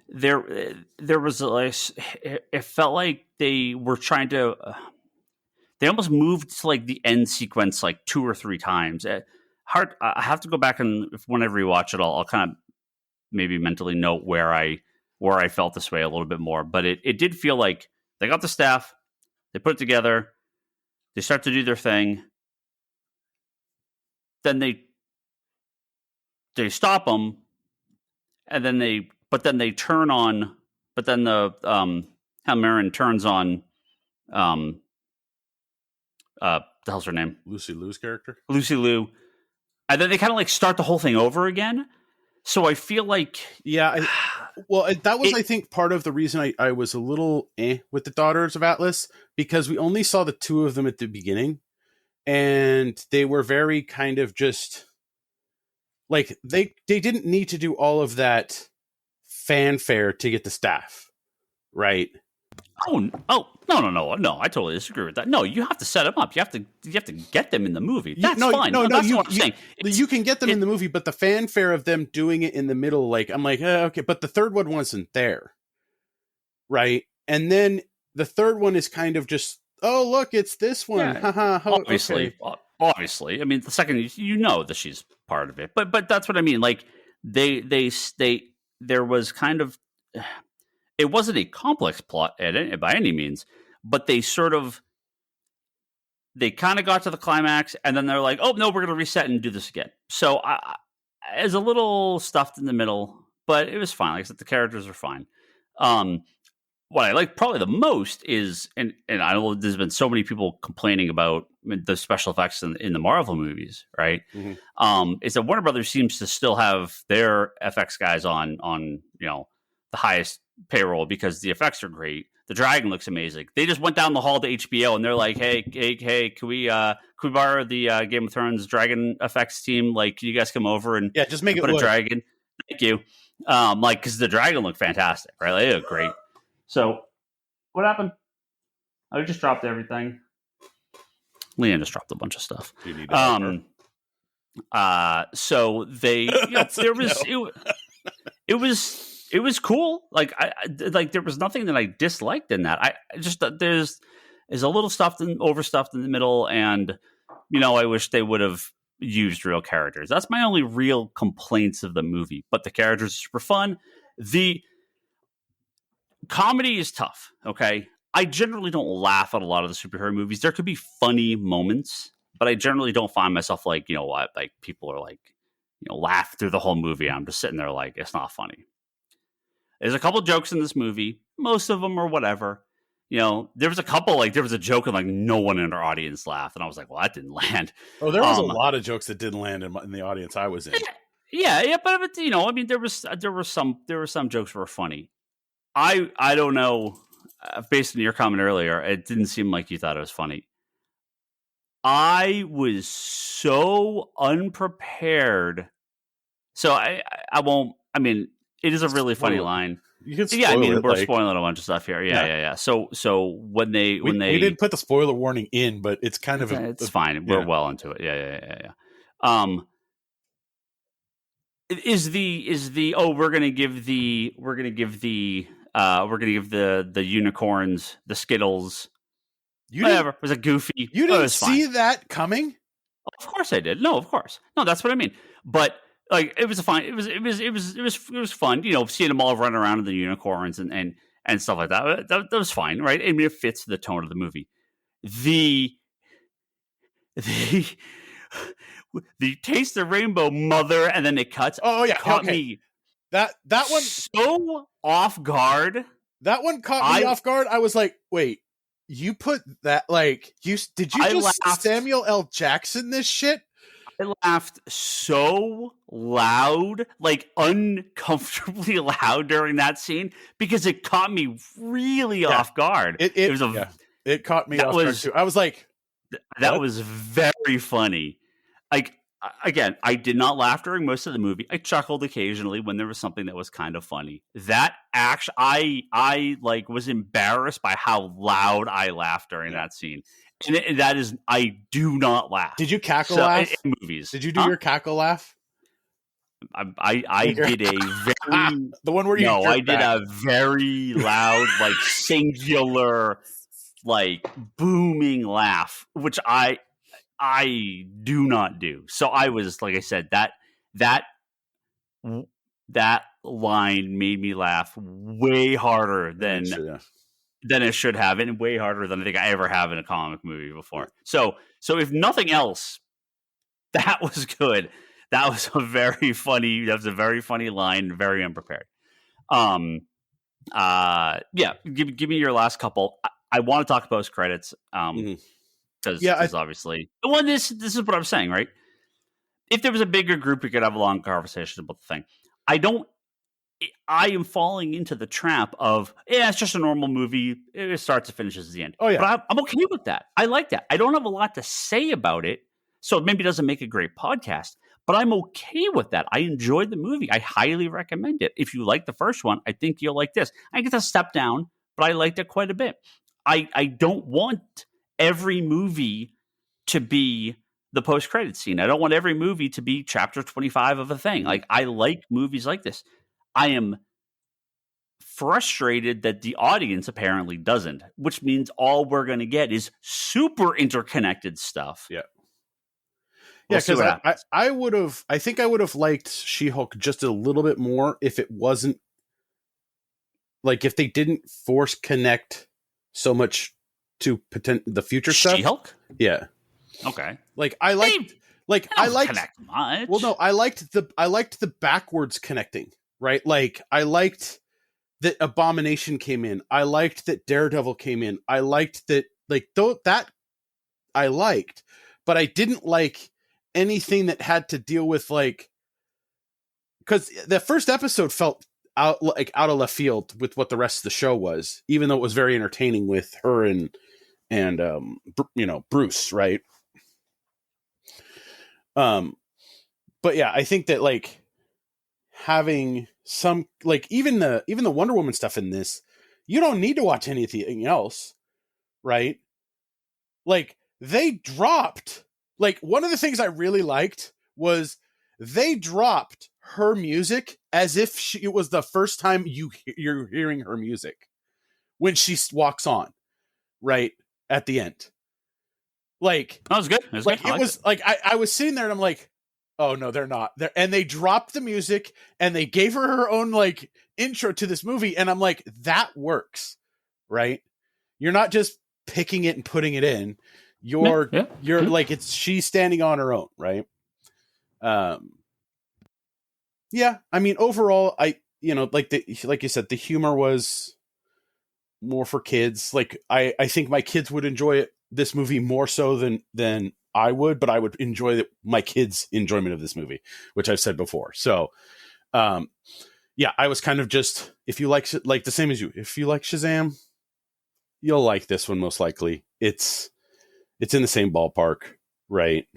There was like it felt like they were trying to. They almost moved to like the end sequence like 2 or 3 times. Hard. I have to go back and whenever you watch it, I'll kind of maybe mentally note where I felt this way a little bit more. But it did feel like they got the staff, they put it together, they start to do their thing, then they stop them, and then they turn on, but then Hal Mirren turns on the hell's her name? Lucy Liu's character? Lucy Liu. And then they kind of like start the whole thing over again. So I feel like... Yeah, that was, I think, part of the reason I was a little with the Daughters of Atlas, because we only saw the 2 of them at the beginning, and they were very kind of just... Like, they didn't need to do all of that fanfare to get the staff, right? Oh no! I totally disagree with that. No, you have to set them up. You have to get them in the movie. That's fine. No, that's what I'm saying. You can get them in the movie, but the fanfare of them doing it in the middle, like I'm like, okay, but the third one wasn't there, right? And then the third one is kind of just, oh look, it's this one. Yeah, obviously. I mean, the second you know that she's part of it, but that's what I mean. Like there was kind of. It wasn't a complex plot by any means, but they kind of got to the climax, and then they're like, "Oh no, we're going to reset and do this again." So it's a little stuffed in the middle, but it was fine. Like I said, the characters are fine. What I like probably the most is, and I know there's been so many people complaining about the special effects in the Marvel movies, right? Mm-hmm. Is that Warner Brothers seems to still have their FX guys on the highest payroll because the effects are great. The dragon looks amazing. They just went down the hall to HBO and they're like, hey, can we borrow the Game of Thrones dragon effects team? Like, can you guys come over and just make it put a dragon? Thank you. Because the dragon looked fantastic, right? Like, they look great. So, what happened? I just dropped everything. Leanne just dropped a bunch of stuff. Do you need to so they, there was it was cool. Like there was nothing that I disliked in that. I just there's a little overstuffed in the middle, and I wish they would have used real characters. That's my only real complaints of the movie. But the characters are super fun. The comedy is tough. Okay, I generally don't laugh at a lot of the superhero movies. There could be funny moments, but I generally don't find myself like, like people are like, laugh through the whole movie. I'm just sitting there like, it's not funny. There's a couple jokes in this movie. Most of them are whatever. There was a couple, like there was a joke and like no one in our audience laughed. And I was like, well, that didn't land. Oh, there was a lot of jokes that didn't land in the audience I was in. Yeah, but I mean, there were some jokes were funny. I don't know. Based on your comment earlier, it didn't seem like you thought it was funny. I was so unprepared. So I won't. I mean, it is a really funny line. You can spoil yeah, I mean, it, we're spoiling a bunch of stuff here. Yeah. So when they we didn't put the spoiler warning in, but it's kind of it's fine. We're well into it. Yeah. Is the we're gonna give the unicorns, the Skittles, whatever. Was it goofy? You didn't see that coming? Of course I did. No, of course. No, that's what I mean. But like, it was fine. It was fun. Seeing them all running around in the unicorns and stuff like that. That was fine, right? I mean, it fits the tone of the movie. The taste the rainbow, mother, and then it cuts. Oh yeah, caught me. That one so off guard. That one caught me off guard. I was like, wait, you put that like did you just laughed. Samuel L. Jackson this shit? I laughed so loud, like uncomfortably loud during that scene because it caught me really off guard. It caught me off guard too. I was like, that was very funny. Like, again, I did not laugh during most of the movie. I chuckled occasionally when there was something that was kind of funny. That actually, I like was embarrassed by how loud I laughed during that scene. And that is, I do not laugh. Did you cackle laugh in movies? Did you do your cackle laugh? I did a very the one where you I did a very loud, like singular, like booming laugh, which I do not do. So I was, like I said, that line made me laugh way harder than it should have, and way harder than I think I ever have in a comic movie before. So if nothing else, that was good. That was a very funny line, very unprepared. Give me your last couple. I want to talk post credits. Because obviously, this is what I'm saying, right? If there was a bigger group, we could have a long conversation about the thing. I am falling into the trap of, it's just a normal movie. It starts and finishes at the end. Oh, yeah. But I'm okay with that. I like that. I don't have a lot to say about it, so it maybe doesn't make a great podcast, but I'm okay with that. I enjoyed the movie. I highly recommend it. If you like the first one, I think you'll like this. I get a step down, but I liked it quite a bit. I don't want every movie to be the post-credit scene. I don't want every movie to be chapter 25 of a thing. Like, I like movies like this. I am frustrated that the audience apparently doesn't, which means all we're going to get is super interconnected stuff. Yeah. Because I think I would have liked She-Hulk just a little bit more if it wasn't like, if they didn't force connect so much to the future stuff. She-Hulk? Yeah. Okay. Like, I liked connect much. Well, no, I liked the backwards connecting, right? Like, I liked that Abomination came in. I liked that Daredevil came in. I liked that, like, that I liked, but I didn't like anything that had to deal with, like, because the first episode felt out of left field with what the rest of the show was, even though it was very entertaining with her and Bruce, right? But yeah, I think that, like, having some, like, even the Wonder Woman stuff in this, you don't need to watch anything else, right? Like, they dropped, like, one of the things I really liked was they dropped her music as if it was the first time you're hearing her music when she walks on, right at the end. Like, that was good. I was sitting there and I'm like, oh no, they're not. And they dropped the music and they gave her own, like, intro to this movie, and I'm like, that works, right? You're not just picking it and putting it in. You're Yeah. like, she's standing on her own, right? Yeah, I mean, overall, like you said, the humor was more for kids. Like, I think my kids would enjoy this movie more so than I would, but I would enjoy my kids' enjoyment of this movie, which I've said before. So, yeah, I was kind of just, if you like the same as you, if you like Shazam, you'll like this one most likely. It's in the same ballpark, right?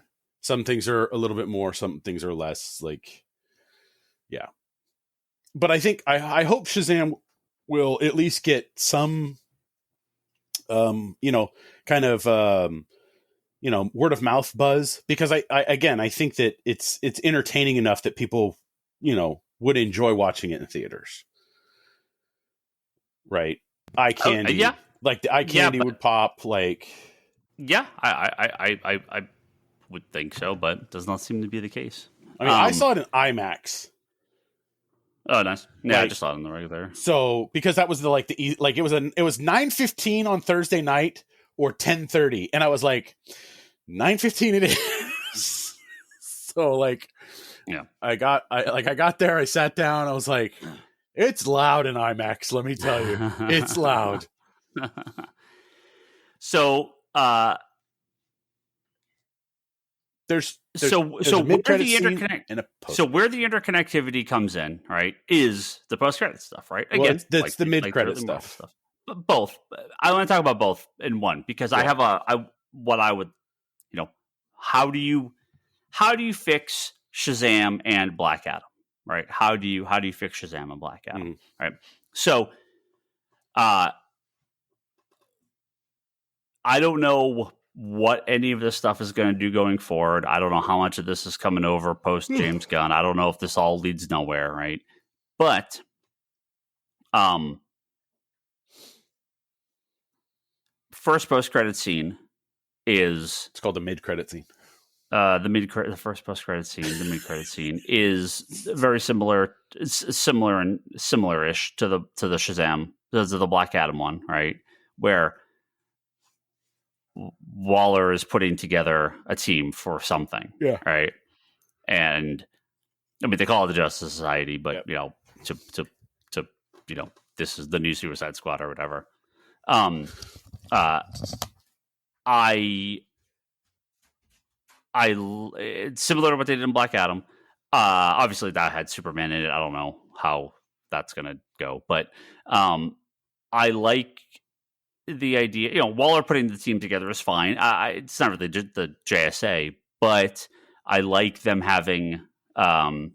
Some things are a little bit more, some things are less. Like, yeah. But I think I hope Shazam will at least get some, kind of, word of mouth buzz, because I think that it's entertaining enough that people, would enjoy watching it in theaters. Right. Eye candy. Yeah. Like the eye candy would pop. Like, yeah, I would think so, but it does not seem to be the case. I mean, I saw it in IMAX. Oh, nice. Yeah, Like, I just saw it in the regular. So, because that was it was 9:15 on Thursday night or 10:30, and I was like, 9:15 it is. So, like, yeah, I got there, I sat down, I was like, it's loud in IMAX, let me tell you. It's loud. So, there's so a where the interconnect and a post. So where the interconnectivity comes in, right, is the post-credit stuff, right? Again, that's the mid-credit stuff. But both. I want to talk about both in one, because I have how do you fix Shazam and Black Adam, right? How do you fix Shazam and Black Adam, right? So, I don't know what any of this stuff is going to do going forward. I don't know how much of this is coming over post James Gunn. I don't know if this all leads nowhere, right? But, first post-credit scene is... It's called the mid-credit scene. The first post-credit scene, the mid-credit scene is very similar. It's similar and similar-ish to the Shazam, to the Black Adam one, right? Where Waller is putting together a team for something, right? And I mean, they call it the Justice Society, but to this is the new Suicide Squad or whatever. It's similar to what they did in Black Adam. Obviously, that had Superman in it. I don't know how that's gonna go, but I like the idea. Waller putting the team together is fine. It's not really the JSA, but I like them having. Okay,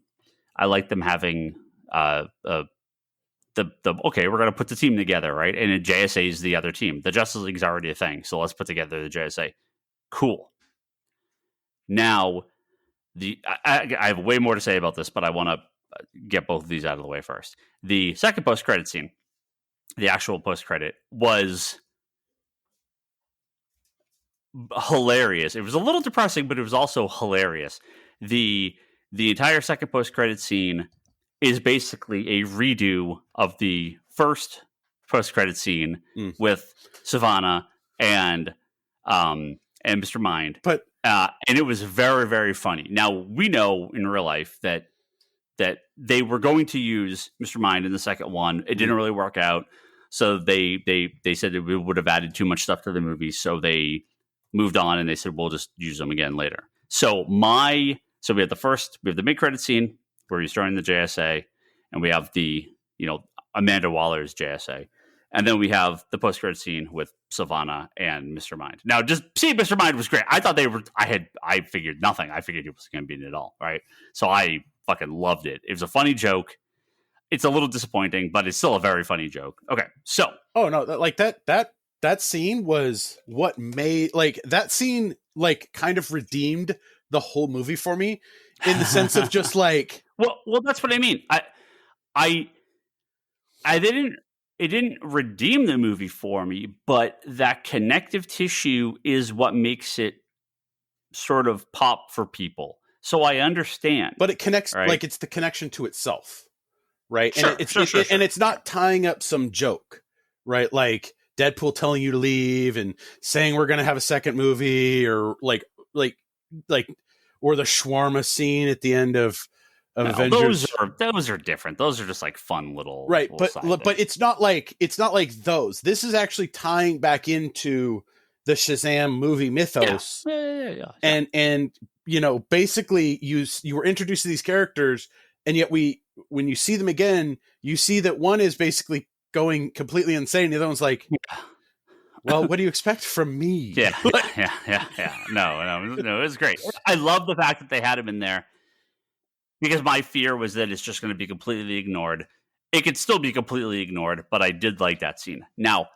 we're going to put the team together, right? And JSA is the other team. The Justice League is already a thing, so let's put together the JSA. Cool. Now, I have way more to say about this, but I want to get both of these out of the way first. The second post-credit scene, the actual post-credit, was hilarious. It was a little depressing, but it was also hilarious. The entire second post-credit scene is basically a redo of the first post-credit scene with Savannah and Mr. Mind. But and it was very, very funny. Now, we know in real life that they were going to use Mr. Mind in the second one. It didn't really work out. So they said it would have added too much stuff to the movie. So they moved on and they said, we'll just use them again later. So we have the mid-credit scene where he's joining the JSA, and we have the, Amanda Waller's JSA. And then we have the post-credit scene with Savannah and Mr. Mind. Now, just seeing Mr. Mind was great. I thought I figured nothing. I figured he wasn't going to be in it at all, right? So I fucking loved it. It was a funny joke. It's a little disappointing, but it's still a very funny joke. Okay, so. Oh, no, like that scene was what made, like, that scene, like, kind of redeemed the whole movie for me, in the sense of just like. Well, that's what I mean. It didn't redeem the movie for me, but that connective tissue is what makes it sort of pop for people. So I understand. But it connects, right? Like, it's the connection to itself, right? Sure, and it's not tying up some joke, right? Like, Deadpool telling you to leave and saying we're going to have a second movie, or like or the shawarma scene at the end of No, Avengers. those are different. Those are just like fun Right, little but side but things. it's not like those. This is actually tying back into the Shazam movie Yeah. mythos, Yeah. and basically you were introduced to these characters, and yet when you see them again, you see that one is basically going completely insane. The other one's like, well, what do you expect from me? Yeah. Yeah. No, it was great. I love the fact that they had him in there, because my fear was that it's just going to be completely ignored. It could still be completely ignored, but I did like that scene. Now,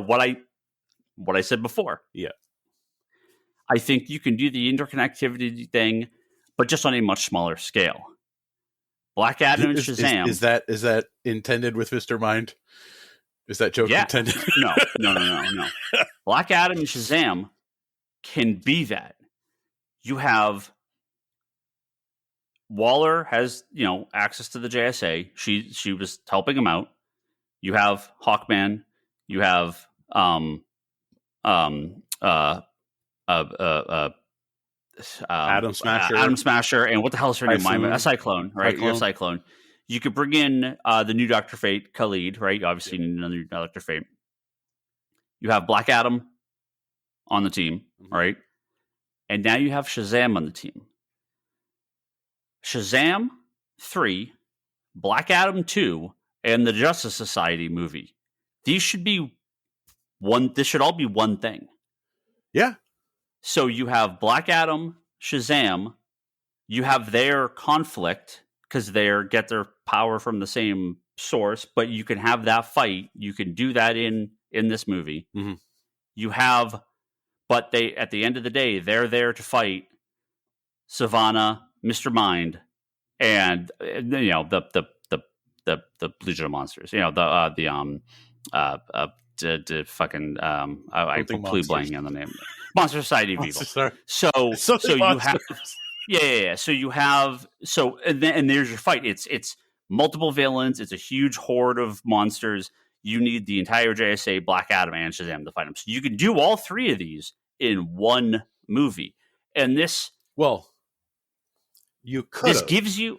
what I said before. Yeah. I think you can do the interconnectivity thing, but just on a much smaller scale. Black Adam and Shazam. Is that intended with Mr. Mind? Is that joke Yeah. intended? No. Black Adam and Shazam can be that. You have Waller has, access to the JSA. She was helping him out. You have Hawkman. You have Atom Smasher. Atom Smasher, and what the hell is her name? A Cyclone, right? Cyclone. You're a Cyclone. You could bring in the new Doctor Fate, Khalid, right? Obviously, you need another Doctor Fate. You have Black Adam on the team, right? And now you have Shazam on the team. Shazam 3, Black Adam 2, and the Justice Society movie. These should be one. This should all be one thing. Yeah. So you have Black Adam, Shazam. You have their conflict because they get their power from the same source, but you can have that fight. You can do that in this movie. Mm-hmm. You have, but they at the end of the day, they're there to fight Savannah, Mr. Mind, and the Legion of Monsters. Fucking I'm completely blanking on the name. Monster Society of Evil. So you have So you have and there's your fight. It's multiple villains. It's a huge horde of monsters. You need the entire JSA, Black Adam, and Shazam to fight them. So you can do all three of these in one movie. And you could. This gives you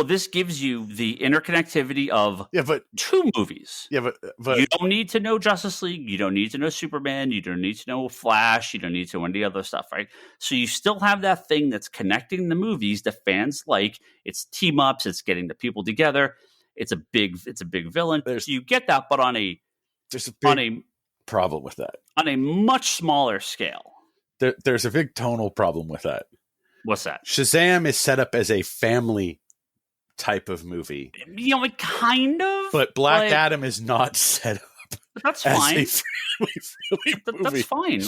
this gives you the interconnectivity of two movies. Yeah, but you don't need to know Justice League. You don't need to know Superman. You don't need to know Flash. You don't need to know any other stuff, right? So you still have that thing that's connecting the movies that fans like. It's team ups. It's getting the people together. It's a big villain. So you get that, but there's a big problem with that on a much smaller scale. There's a big tonal problem with that. What's that? Shazam is set up as a family type of movie. It kind of. But Black Adam is not set up. That's fine. As a family movie. That's fine.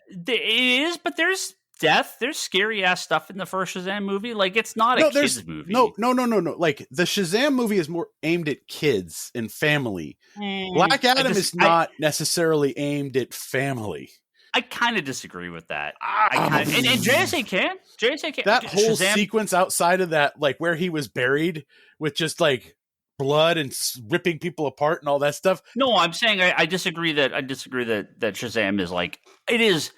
It is, but there's death. There's scary ass stuff in the first Shazam movie. It's not a kids movie. No. Like the Shazam movie is more aimed at kids and family. Black Adam is not necessarily aimed at family. I kind of disagree with that. And JSA can. That whole Shazam sequence outside of that, like where he was buried with just like blood and ripping people apart and all that stuff. No, I'm saying I disagree that Shazam is it is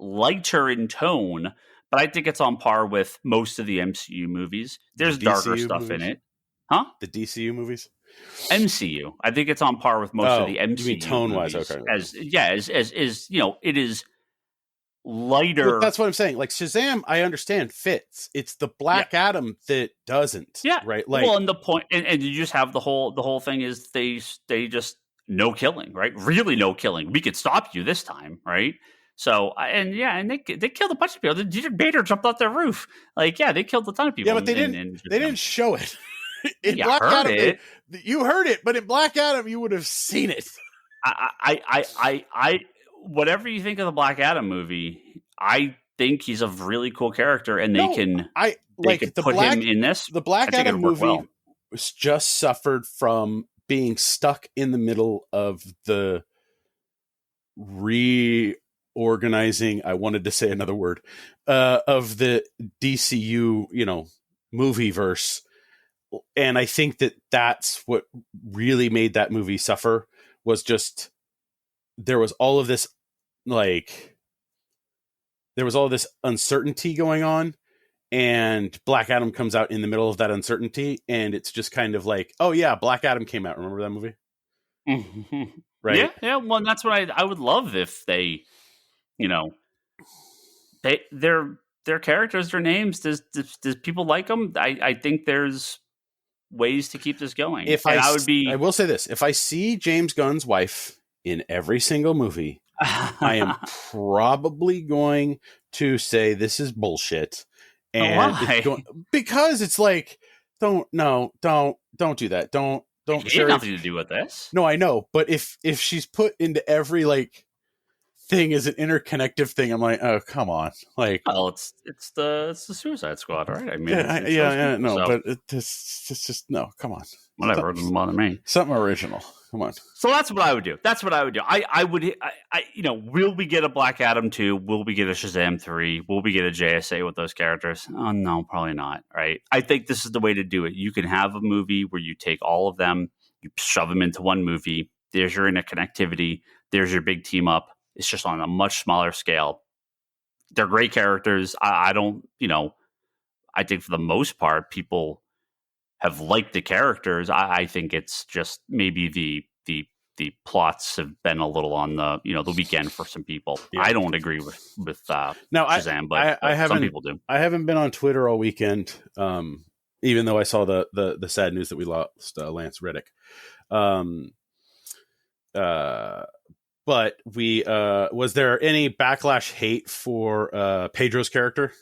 lighter in tone, but I think it's on par with most of the MCU movies. There's darker stuff in it. Huh? The DCU movies? MCU. I think it's on par with most of the MCU. You mean tone-wise, okay. As it is lighter. Well, that's what I'm saying. Like Shazam, I understand fits. It's the Black Adam that doesn't. Yeah. Right. And the point, and you just have the whole thing is they just no killing, right? Really no killing. We could stop you this time, right? So and they killed a bunch of people. The Bader jumped off their roof. They killed a ton of people. Yeah, but they didn't show it. In Black heard Adam, it. You heard it, but in Black Adam, you would have seen it. I whatever you think of the Black Adam movie, I think he's a really cool character, and they can put him in this. The Black Adam movie was just suffered from being stuck in the middle of the reorganizing. I wanted to say another word of the DCU, movie verse. and I think that that's what really made that movie suffer, was just there was all of this like there was all this uncertainty going on, and Black Adam comes out in the middle of that uncertainty, and it's just kind of like, oh yeah, Black Adam came out. Remember that movie? Right? Yeah. Well, that's what I would love if they, you know, their characters, their names. Does people like them? I think there's ways to keep this going. If And I I would be. I will say this: if I see James Gunn's wife in every single movie, I am probably going to say this is bullshit. And Why? because it's like, don't do that. Don't It had nothing to do with this. No, I know, but if she's put into every like thing as an interconnective thing, I'm like, oh come on, like, Well, it's the Suicide Squad, right? I mean, no, so, but it's just no, come on, whatever, it doesn't bother me. Something original, come on. So that's what I would do. I would, will we get a Black Adam 2? Will we get a Shazam 3? Will we get a JSA with those characters? Oh, no, probably not, right? I think this is the way to do it. You can have a movie where you take all of them, you shove them into one movie. There's your interconnectivity. There's your big team up. It's just on a much smaller scale. They're great characters. I don't, I think for the most part, people have liked the characters. I think it's just maybe the plots have been a little on the the weekend for some people. Yeah. I don't agree with Shazam, but some people do. I haven't been on Twitter all weekend, even though I saw the sad news that we lost Lance Reddick. But we was there any backlash hate for Pedro's character?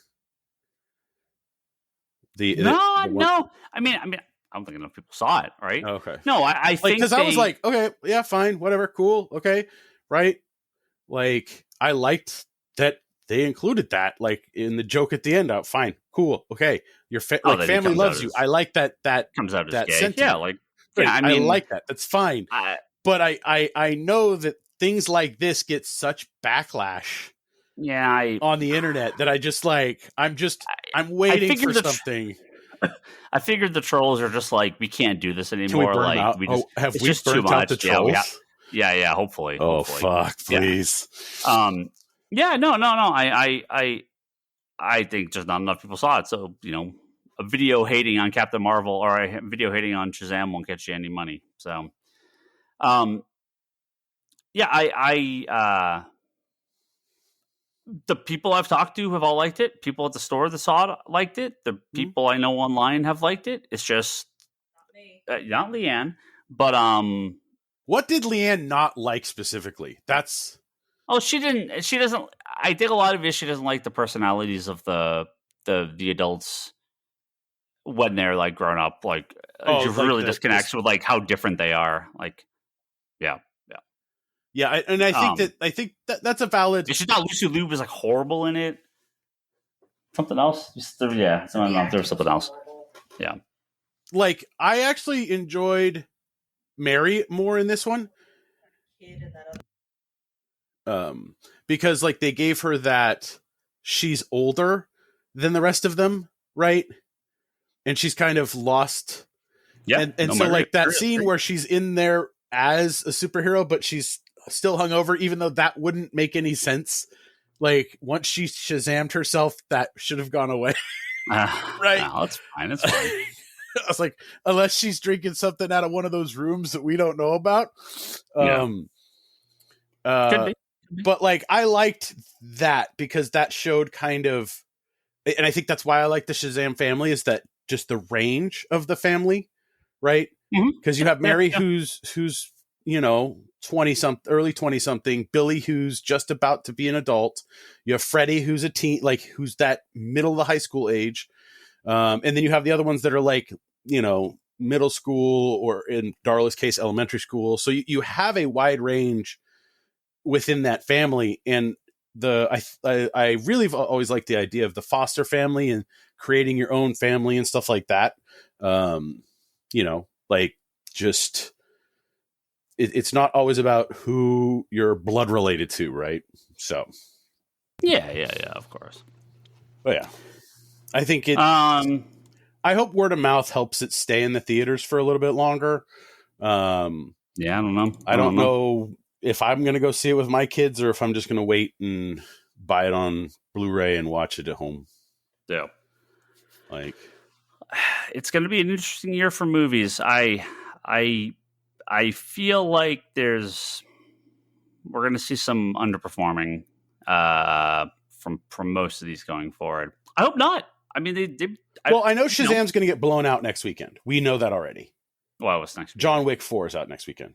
No. I mean, I don't think enough people saw it, right? Okay. No, I think because I was like, okay, yeah, fine, whatever, cool, okay, right? Like, I liked that they included that, like, in the joke at the end. Out, fine, cool, okay. Your family loves you. I like that comes out that gay. sentiment. Yeah, like, yeah, I mean, I like that. That's fine. But I know that things like this get such backlash. Yeah, on the internet that I just like. I'm waiting for something. I figured the trolls are just like, we can't do this anymore. Like, we just have it's we just burnt too much. out the trolls? Yeah. Hopefully. Oh fuck, please. Yeah. No. I think just not enough people saw it. So a video hating on Captain Marvel or a video hating on Shazam won't get you any money. So, yeah, the people I've talked to have all liked it. People at the store that saw it liked it. The people I know online have liked it. It's just not Leanne, but what did Leanne not like specifically? She doesn't. I think a lot of it, she doesn't like the personalities of the adults when they're like grown up. Like, she really disconnects with like how different they are. Like, yeah. And I think that's a valid. She thought Lucy Liu was like horrible in it. Something else? There was something else. Yeah. Like, I actually enjoyed Mary more in this one. Because like they gave her that she's older than the rest of them, right? And she's kind of lost. Yeah. And so like that scene where she's in there as a superhero, but she's still hungover, even though that wouldn't make any sense. Like, once she Shazammed herself, that should have gone away. Right? No, it's fine. It's fine. I was like, unless she's drinking something out of one of those rooms that we don't know about. Could be. But like, I liked that because that showed kind of, and I think that's why I like the Shazam family, is that just the range of the family, right? Because you have Mary, who's 20-something, early 20-something, Billy, who's just about to be an adult. You have Freddie, who's a teen, like, who's that middle of the high school age. And then you have the other ones that are like, middle school, or in Darla's case, elementary school. So you have a wide range within that family. And I really always liked the idea of the foster family and creating your own family and stuff like that. Like, just, it's not always about who you're blood related to, right? So, yeah, of course. But yeah, I think it. I I hope word of mouth helps it stay in the theaters for a little bit longer. Yeah, I don't know. I don't know if I'm going to go see it with my kids or if I'm just going to wait and buy it on Blu-ray and watch it at home. Yeah. Like, it's going to be an interesting year for movies. I feel like we're going to see some underperforming from most of these going forward. I hope not. I mean, I know Shazam's going to get blown out next weekend. We know that already. Well, what's next week? John Wick 4 is out next weekend.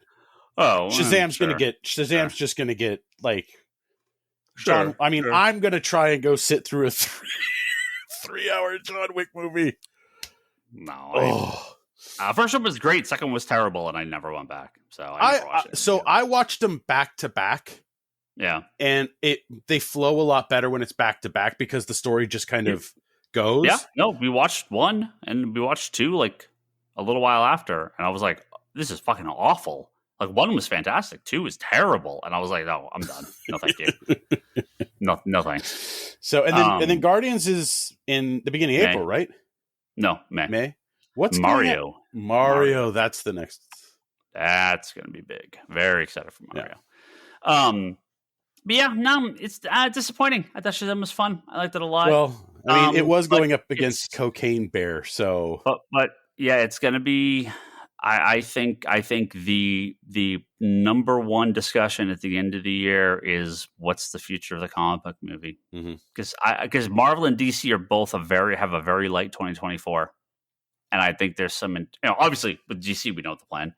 Oh, Shazam's going to get just going to get like John. I mean, I'm going to try and go sit through a 3-hour John Wick movie. No. First one was great. Second one was terrible, and I never went back. So I never watched it. I watched them back to back. Yeah, and they flow a lot better when it's back to back because the story just kind of goes. Yeah, no, we watched 1 and we watched 2 like a little while after, and I was like, "This is fucking awful." Like 1 was fantastic, 2 was terrible, and I was like, "No, I'm done. No, thank you. no thanks." So and then Guardians is in the beginning of April, right? No, May. What's Mario? Mario, that's the next. That's going to be big. Very excited for Mario. Yeah. But yeah, no, it's disappointing. I thought Shazam was fun. I liked it a lot. Well, I mean, it was going up against Cocaine Bear, so. But yeah, it's going to be. I think the number one discussion at the end of the year is what's the future of the comic book movie, because Marvel and DC are both have a very light 2024, and I think there's some obviously with DC we know the plan.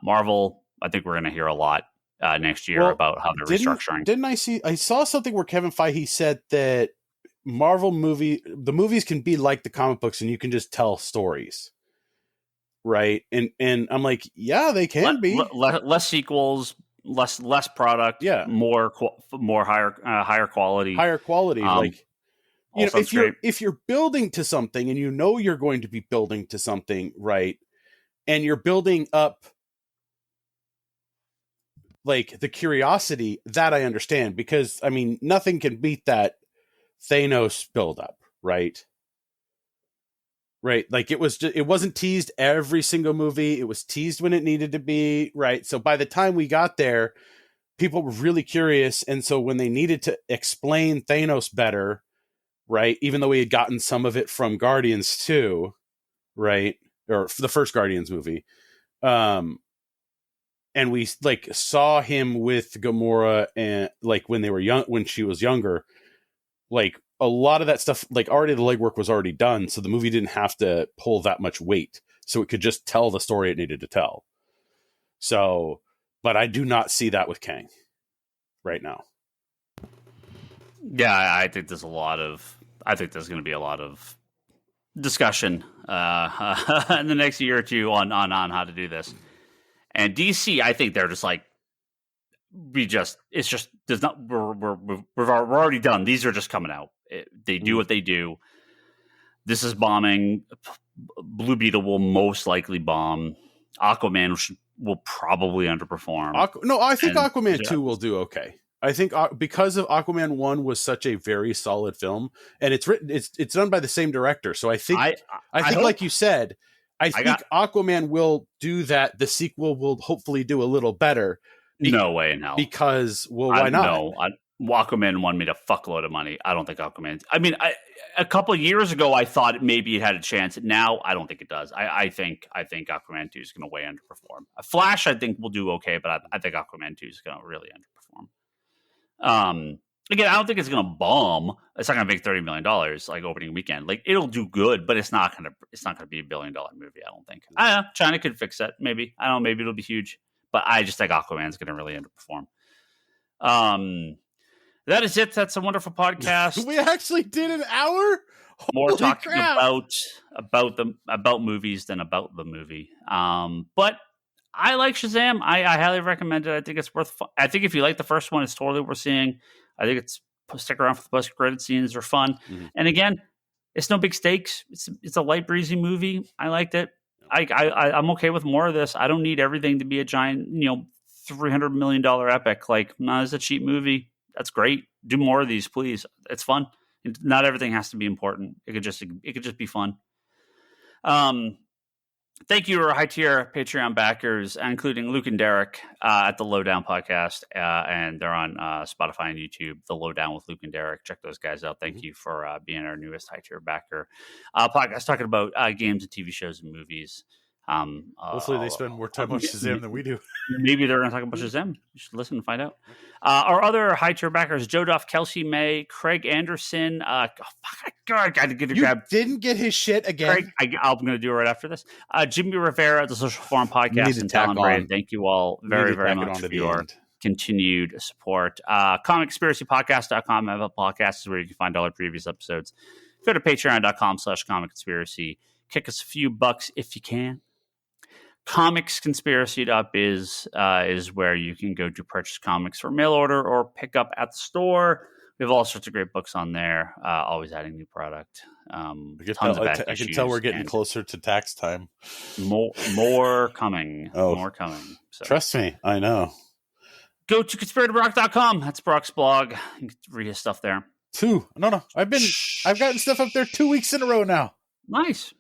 Marvel, I think we're going to hear a lot next year about how they're restructuring. I saw something where Kevin Feige said that the movies can be like the comic books and you can just tell stories. Right. And I'm like, yeah, they can be less sequels, less product. Yeah. More higher quality, like, you know, if you're building to something and you know, you're going to be building to something, right. And you're building up like the curiosity that I understand, because I mean, nothing can beat that Thanos buildup, right? Right. Like it wasn't teased every single movie. It was teased when it needed to be, right? So by the time we got there, people were really curious. And so when they needed to explain Thanos better, right? Even though we had gotten some of it from Guardians 2, right? Or the first Guardians movie. And we like saw him with Gamora and like when they were young, when she was younger, like a lot of that stuff, like already the legwork was already done. So the movie didn't have to pull that much weight. So it could just tell the story it needed to tell. So, but I do not see that with Kang right now. Yeah, I think there's going to be a lot of discussion in the next year or two on how to do this. And DC, I think they're just like, we're already done. These are just coming out. They do what they do. This is bombing. Blue Beetle will most likely bomb. Aquaman will probably underperform. I think Aquaman 2 will do okay. I think because of Aquaman 1 was such a very solid film, and it's done by the same director. So I think like you said, I think Aquaman will do that. The sequel will hopefully do a little better. No way in hell. Because, why not? No, Aquaman 1 made a fuckload of money. I don't think Aquaman... I mean, a couple of years ago, I thought maybe it had a chance. Now, I don't think it does. I think Aquaman 2 is going to way underperform. Flash, I think, will do okay, but I think Aquaman 2 is going to really underperform. Again, I don't think it's going to bomb. It's not going to make $30 million like opening weekend. Like, it'll do good, but it's not going to be $1 billion movie, I don't think. I don't know. China could fix that, maybe. I don't know. Maybe it'll be huge. But I just think Aquaman's going to really underperform. That is it. That's a wonderful podcast. We actually did an hour. More talking about movies than about the movie. But I like Shazam. I highly recommend it. I think it's worth. I think if you like the first one, it's totally worth seeing. I think stick around for the post credit scenes. They're fun. Mm-hmm. And again, it's no big stakes. It's a light breezy movie. I liked it. I'm okay with more of this. I don't need everything to be a giant, $300 million epic. Like, no, it's a cheap movie. That's great. Do more of these, please. It's fun. Not everything has to be important. It could just be fun. Thank you to our high tier Patreon backers, including Luke and Derek at the Lowdown Podcast, and they're on Spotify and YouTube. The Lowdown with Luke and Derek. Check those guys out. Thank you for being our newest high tier backer. Podcast talking about games and TV shows and movies. Hopefully, they spend more time on Shazam than we do. Maybe they're going to talk about Shazam. You should listen and find out. Our other high tier backers: Joe Duff, Kelsey May, Craig Anderson. God, I got to get a grab. Didn't get his shit again. Craig, I'm going to do it right after this. Jimmy Rivera, the Social Forum Podcast, and Talon Brave. Thank you all very much for your continued support. ComicConspiracyPodcast.com. Apple Podcasts is where you can find all our previous episodes. Go to patreon.com/comicconspiracy. Kick us a few bucks if you can. Comicsconspiracy.biz is where you can go to purchase comics for mail order or pick up at the store. We have all sorts of great books on there, always adding new product. I can tell we're getting closer to tax time. More coming. More coming. So. Trust me, I know. Go to conspiratorrock.com. That's Brock's blog. You can read his stuff there. No. I've gotten stuff up there 2 weeks in a row now. Nice.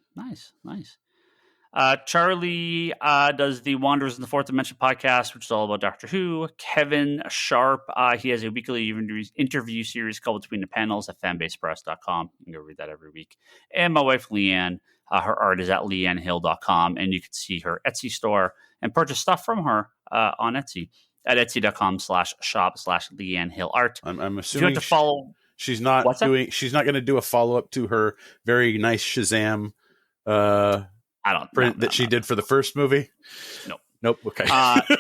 Charlie does the Wanderers in the Fourth Dimension podcast, which is all about Doctor Who. Kevin Sharp, he has a weekly interview series called Between the Panels at fanbasepress.com. You can go read that every week. And my wife, Leanne, her art is at leannehill.com, and you can see her Etsy store and purchase stuff from her on Etsy at etsy.com/shop/leannehillart. I'm assuming to follow. She's not going to do a follow-up to her very nice Shazam print that she did for the first movie. Nope. Okay.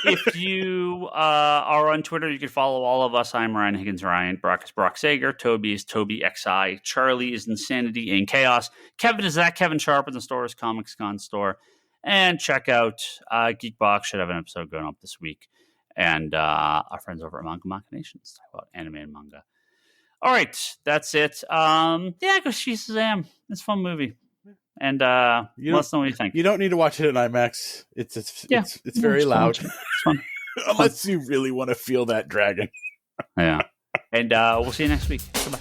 If you are on Twitter, you can follow all of us. I'm Ryan Higgins Ryan. Brock is Brock Sager. Toby is Toby XI. Charlie is Insanity and Chaos. Kevin is at Kevin Sharp in the store's Comics Con store. And check out Geekbox. Should have an episode going up this week. And our friends over at Manga Machinations talk about anime and manga. All right, that's it. Go see Shazam. It's a fun movie. And let us know what you think. You don't need to watch it in IMAX. It's very loud. It's fun. Unless you really want to feel that dragon. Yeah. And we'll see you next week. Goodbye.